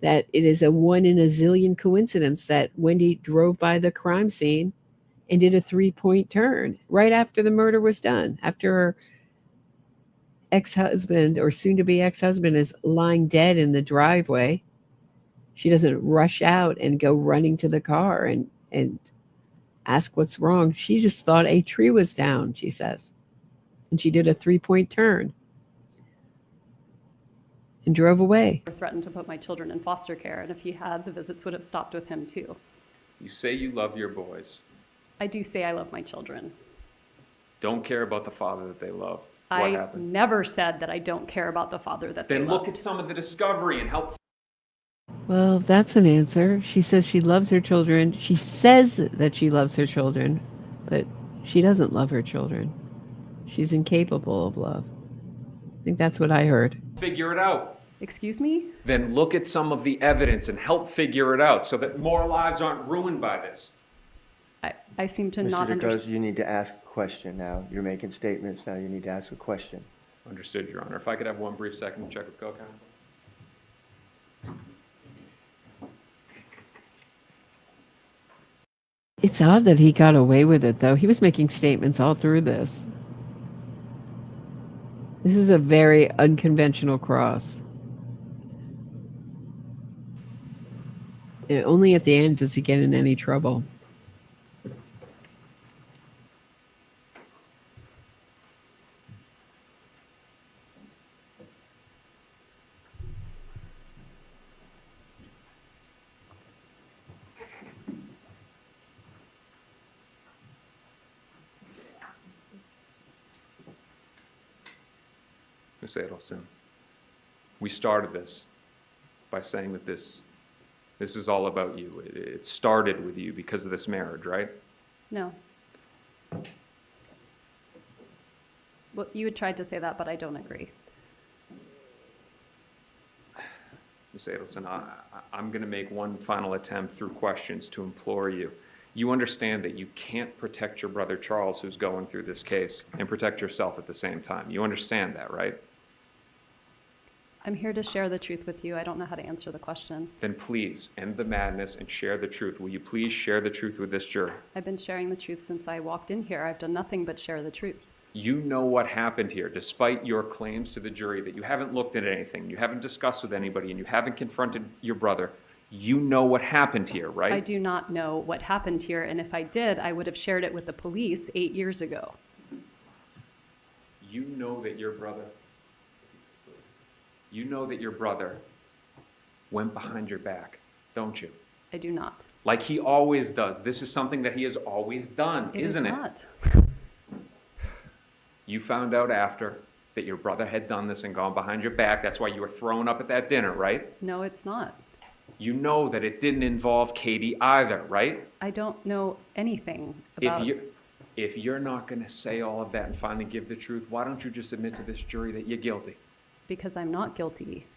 Speaker 6: that it is a 1 in a zillion coincidence that Wendi drove by the crime scene and did a 3-point turn right after the murder was done, after her ex-husband or soon-to-be ex-husband is lying dead in the driveway. She doesn't rush out and go running to the car and ask what's wrong. She just thought a tree was down, she says. And she did a 3-point turn and drove away.
Speaker 9: Threatened to put my children in foster care, and if he had, the visits would have stopped with him too.
Speaker 8: You say you love your boys.
Speaker 9: I do say I love my children.
Speaker 8: Don't care about the father that they love. What
Speaker 9: I
Speaker 8: happened?
Speaker 9: never said that I don't care about the father that they
Speaker 8: Then
Speaker 9: loved.
Speaker 8: look at some of the discovery and help.
Speaker 6: Well, that's an answer. She says she loves her children. She says that she loves her children, but she doesn't love her children. She's incapable of love. I think that's what I heard.
Speaker 8: Figure it out.
Speaker 9: Excuse me?
Speaker 8: Then look at some of the evidence and help figure it out so that more lives aren't ruined by this.
Speaker 9: I seem to
Speaker 7: Mr.
Speaker 9: not
Speaker 7: DeCoste,
Speaker 9: understand.
Speaker 7: you need to ask a question now. You're making statements now. You need to ask a question.
Speaker 8: Understood, Your Honor. If I could have one brief second to check with co-counsel.
Speaker 6: It's odd that he got away with it, though. He was making statements all through this. This is a very unconventional cross. And only at the end does he get in any trouble.
Speaker 8: Ms. Adelson, we started this by saying that this is all about you. It started with you because of this marriage, right?
Speaker 9: No. Well, you had tried to say that, but I don't agree.
Speaker 8: Ms. Adelson, I'm going to make one final attempt through questions to implore you. You understand that you can't protect your brother Charles, who's going through this case, and protect yourself at the same time. You understand that, right?
Speaker 9: I'm here to share the truth with you. I don't know how to answer the question.
Speaker 8: Then please end the madness and share the truth. Will you please share the truth with this jury?
Speaker 9: I've been sharing the truth since I walked in here. I've done nothing but share the truth.
Speaker 8: You know what happened here, despite your claims to the jury that you haven't looked at anything, you haven't discussed with anybody, and you haven't confronted your brother. You know what happened here, right?
Speaker 9: I do not know what happened here, and if I did, I would have shared it with the police 8 years ago.
Speaker 8: You know that your brother went behind your back, don't you?
Speaker 9: I do not.
Speaker 8: Like he always does. This is something that he has always done, isn't it?
Speaker 9: It is not.
Speaker 8: You found out after that your brother had done this and gone behind your back. That's why you were thrown up at that dinner, right?
Speaker 9: No, it's not.
Speaker 8: You know that it didn't involve Katie either, right?
Speaker 9: I don't know anything about...
Speaker 8: If you're not going to say all of that and finally give the truth, why don't you just admit to this jury that you're guilty?
Speaker 9: Because I'm not guilty.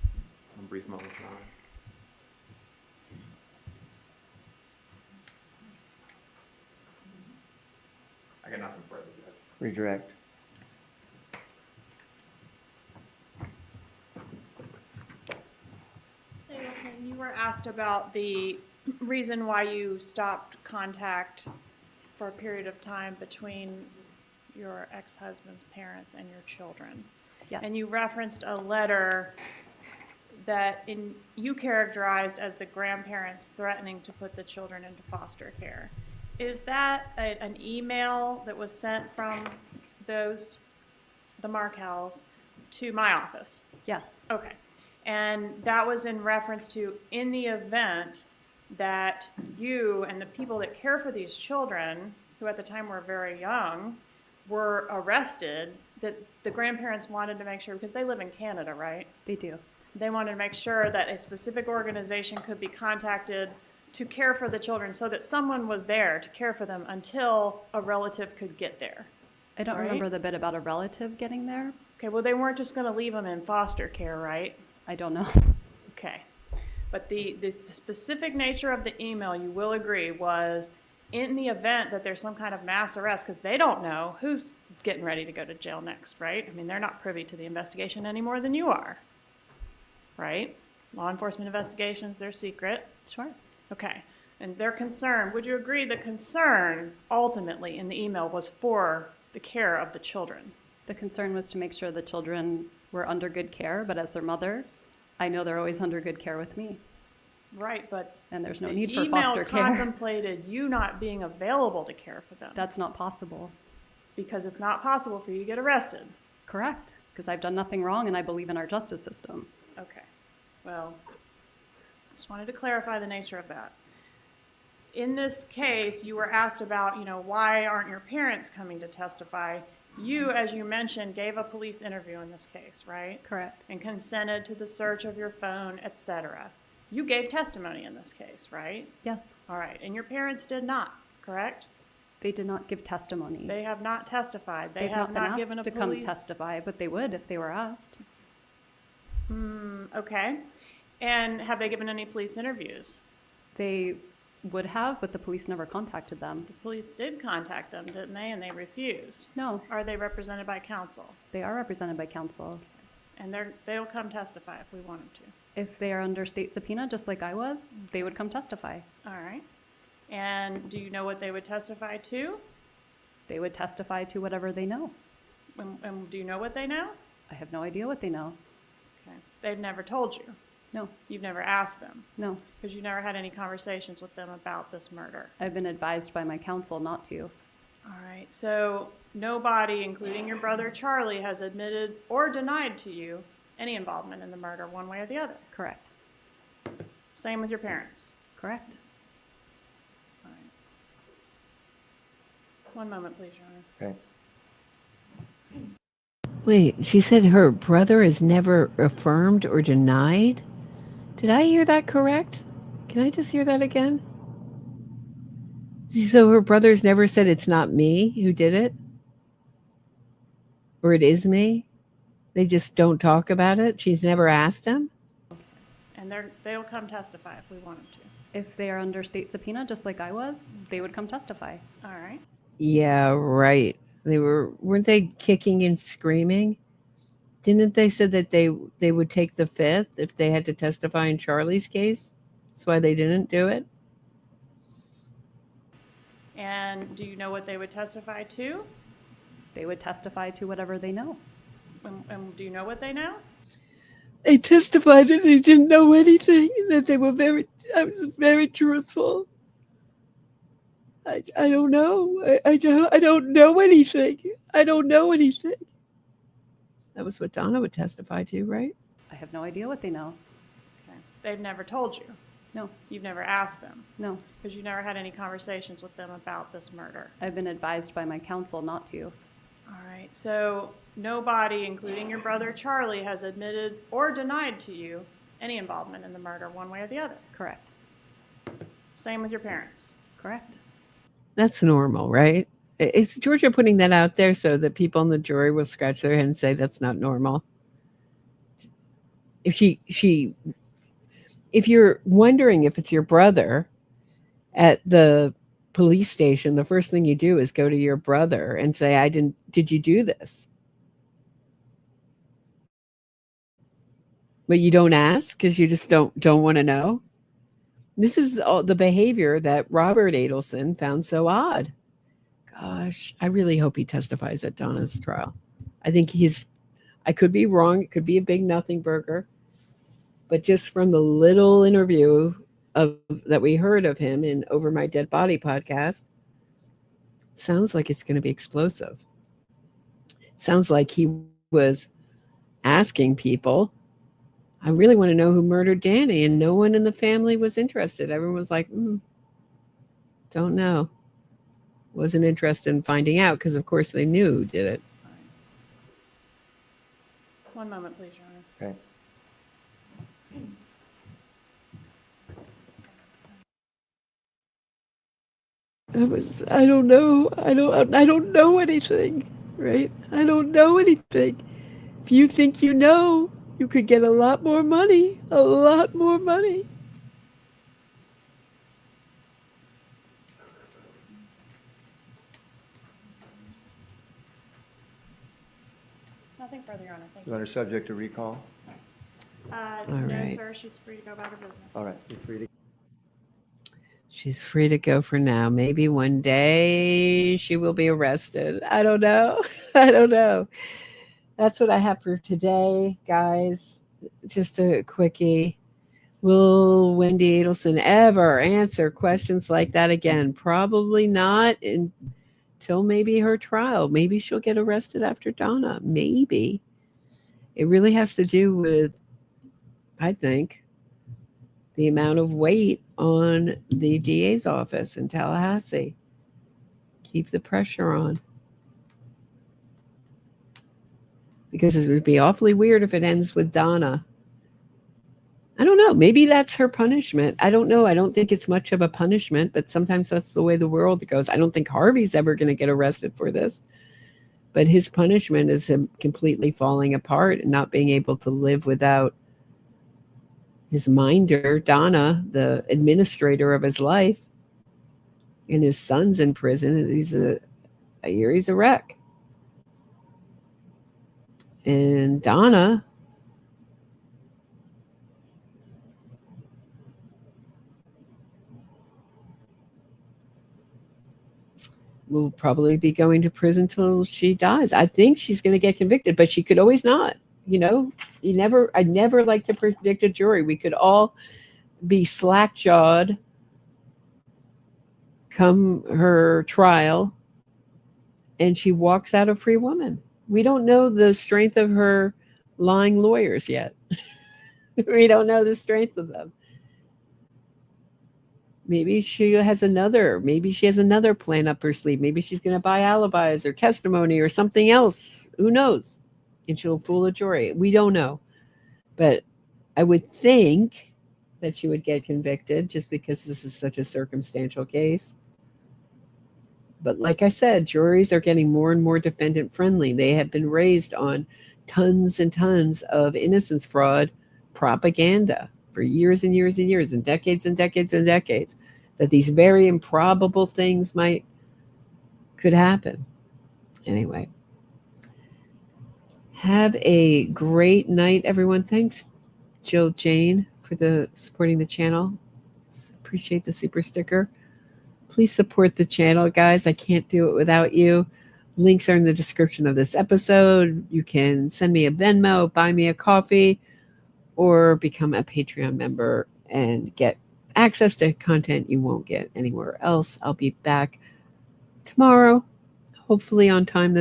Speaker 8: One brief moment, Your Honor. I got nothing further, Judge.
Speaker 7: Redirect.
Speaker 12: So, listen, you were asked about the reason why you stopped contact for a period of time between your ex-husband's parents and your children.
Speaker 9: Yes.
Speaker 12: And you referenced a letter that you characterized as the grandparents threatening to put the children into foster care. Is that an email that was sent from the Markells to my office?
Speaker 9: Yes.
Speaker 12: Okay. And that was in reference to, in the event that you and the people that care for these children, who at the time were very young, were arrested, that the grandparents wanted to make sure, because they live in Canada, right?
Speaker 9: They do.
Speaker 12: They wanted to make sure that a specific organization could be contacted to care for the children so that someone was there to care for them until a relative could get there.
Speaker 9: I don't
Speaker 12: Right?
Speaker 9: remember the bit about a relative getting there.
Speaker 12: Okay, well, they weren't just going to leave them in foster care, right?
Speaker 9: I don't know.
Speaker 12: Okay. But the specific nature of the email, you will agree, was in the event that there's some kind of mass arrest, because they don't know who's getting ready to go to jail next, right? I mean, they're not privy to the investigation any more than you are, right? Law enforcement investigations, they're secret.
Speaker 9: Sure.
Speaker 12: Okay. And their concern, would you agree the concern ultimately in the email was for the care of the children?
Speaker 9: The concern was to make sure the children were under good care, but as their mother, I know they're always under good care with me.
Speaker 12: Right, but
Speaker 9: and there's no
Speaker 12: the
Speaker 9: need for foster care.
Speaker 12: email contemplated you not being available to care for them.
Speaker 9: That's not possible.
Speaker 12: Because it's not possible for you to get arrested.
Speaker 9: Correct, because I've done nothing wrong and I believe in our justice system.
Speaker 12: Okay, well, just wanted to clarify the nature of that. In this case, you were asked about, why aren't your parents coming to testify? You, as you mentioned, gave a police interview in this case, right?
Speaker 9: Correct.
Speaker 12: And consented to the search of your phone, etc. You gave testimony in this case, right?
Speaker 9: Yes.
Speaker 12: All right. And your parents did not, correct?
Speaker 9: They did not give testimony.
Speaker 12: They have not testified. They
Speaker 9: They've
Speaker 12: have
Speaker 9: not been
Speaker 12: not given a
Speaker 9: asked to
Speaker 12: police...
Speaker 9: come testify, but they would if they were asked.
Speaker 12: Okay. And have they given any police interviews?
Speaker 9: They would have, but the police never contacted them.
Speaker 12: The police did contact them, didn't they? And they refused.
Speaker 9: No.
Speaker 12: Are they represented by counsel?
Speaker 9: They are represented by counsel.
Speaker 12: And they'll come testify if we want them to.
Speaker 9: If they are under state subpoena, just like I was, they would come testify.
Speaker 12: All right. And do you know what they would testify to?
Speaker 9: They would testify to whatever they know.
Speaker 12: And do you know what they know?
Speaker 9: I have no idea what they know.
Speaker 12: Okay. They've never told you?
Speaker 9: No.
Speaker 12: You've never asked them?
Speaker 9: No.
Speaker 12: Because you never had any conversations with them about this murder?
Speaker 9: I've been advised by my counsel not to.
Speaker 12: All right. So nobody, including your brother Charlie, has admitted or denied to you any involvement in the murder one way or the other?
Speaker 9: Correct.
Speaker 12: Same with your parents?
Speaker 9: Correct.
Speaker 12: All right. One moment, please, Your Honor.
Speaker 7: Okay.
Speaker 6: Wait, she said her brother is never affirmed or denied? Did I hear that correct? Can I just hear that again? So her brother's never said it's not me who did it? Or it is me? They just don't talk about it? She's never asked him?
Speaker 12: And they'll come testify if we want them to.
Speaker 9: If they are under state subpoena, just like I was, they would come testify.
Speaker 12: All right.
Speaker 6: Yeah, right. Weren't they kicking and screaming? Didn't they say that they would take the fifth if they had to testify in Charlie's case? That's why they didn't do it?
Speaker 12: And do you know what they would testify to?
Speaker 9: They would testify to whatever they know.
Speaker 12: And do you know what they know?
Speaker 6: They testified that they didn't know anything, and that I was very truthful. I don't know. I don't know anything. I don't know anything. That was what Donna would testify to, right?
Speaker 9: I have no idea what they know.
Speaker 12: Okay. They've never told you?
Speaker 9: No.
Speaker 12: You've never asked them?
Speaker 9: No.
Speaker 12: Because you never had any conversations with them about this murder?
Speaker 9: I've been advised by my counsel not to.
Speaker 12: All right. So nobody, including your brother Charlie, has admitted or denied to you any involvement in the murder one way or the other?
Speaker 9: Correct.
Speaker 12: Same with your parents?
Speaker 9: Correct.
Speaker 6: That's normal, right? Is Georgia putting that out there so that people in the jury will scratch their head and say that's not normal? If you're wondering if it's your brother at the police station, the first thing you do is go to your brother and say, did you do this? But you don't ask because you just don't want to know. This is all the behavior that Robert Adelson found so odd. Gosh, I really hope he testifies at Donna's trial. I think I could be wrong. It could be a big nothing burger. But just from the little interview that we heard of him in Over My Dead Body podcast, it sounds like it's going to be explosive. It sounds like he was asking people, I really want to know who murdered Danny, and no one in the family was interested. Everyone was like, don't know. Wasn't interested in finding out because, of course, they knew who did it.
Speaker 12: One moment, please, Your Honor.
Speaker 6: Okay. I don't know. I don't know anything, right? I don't know anything. If you think you know, you could get a lot more money. A lot more money.
Speaker 12: Nothing further, Your Honor. Thank you.
Speaker 7: You want her subject to recall?
Speaker 12: No,
Speaker 6: right.
Speaker 12: sir. She's free to go about her business.
Speaker 7: All right, you're free to.
Speaker 6: She's free to go for now. Maybe one day she will be arrested. I don't know. I don't know. That's what I have for today, guys. Just a quickie. Will Wendi Adelson ever answer questions like that again? Probably not until maybe her trial. Maybe she'll get arrested after Donna. Maybe. It really has to do with, I think, the amount of weight on the DA's office in Tallahassee. Keep the pressure on. because it would be awfully weird if it ends with Donna. I don't know. Maybe that's her punishment. I don't know. I don't think it's much of a punishment, but sometimes that's the way the world goes. I don't think Harvey's ever going to get arrested for this, but his punishment is him completely falling apart and not being able to live without his minder, Donna, the administrator of his life, and his son's in prison. He's a wreck. And Donna will probably be going to prison till she dies. I think she's going to get convicted, but she could always not. You know, I never like to predict a jury. We could all be slack-jawed come her trial, and she walks out a free woman. We don't know the strength of her lying lawyers yet. We don't know the strength of them. Maybe she has another plan up her sleeve. Maybe she's going to buy alibis or testimony or something else. Who knows? And she'll fool a jury. We don't know. But I would think that she would get convicted just because this is such a circumstantial case. But like I said, juries are getting more and more defendant friendly. They have been raised on tons and tons of innocence fraud propaganda for years and years and years and decades and decades and decades, that these very improbable things could happen. Anyway, have a great night, everyone. Thanks, Jill Jane, for supporting the channel. Appreciate the super sticker. Please support the channel, guys. I can't do it without you. Links are in the description of this episode. You can send me a Venmo, buy me a coffee, or become a Patreon member and get access to content you won't get anywhere else. I'll be back tomorrow, hopefully on time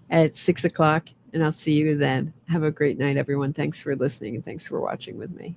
Speaker 6: at 6 o'clock, and I'll see you then. Have a great night, everyone. Thanks for listening and thanks for watching with me.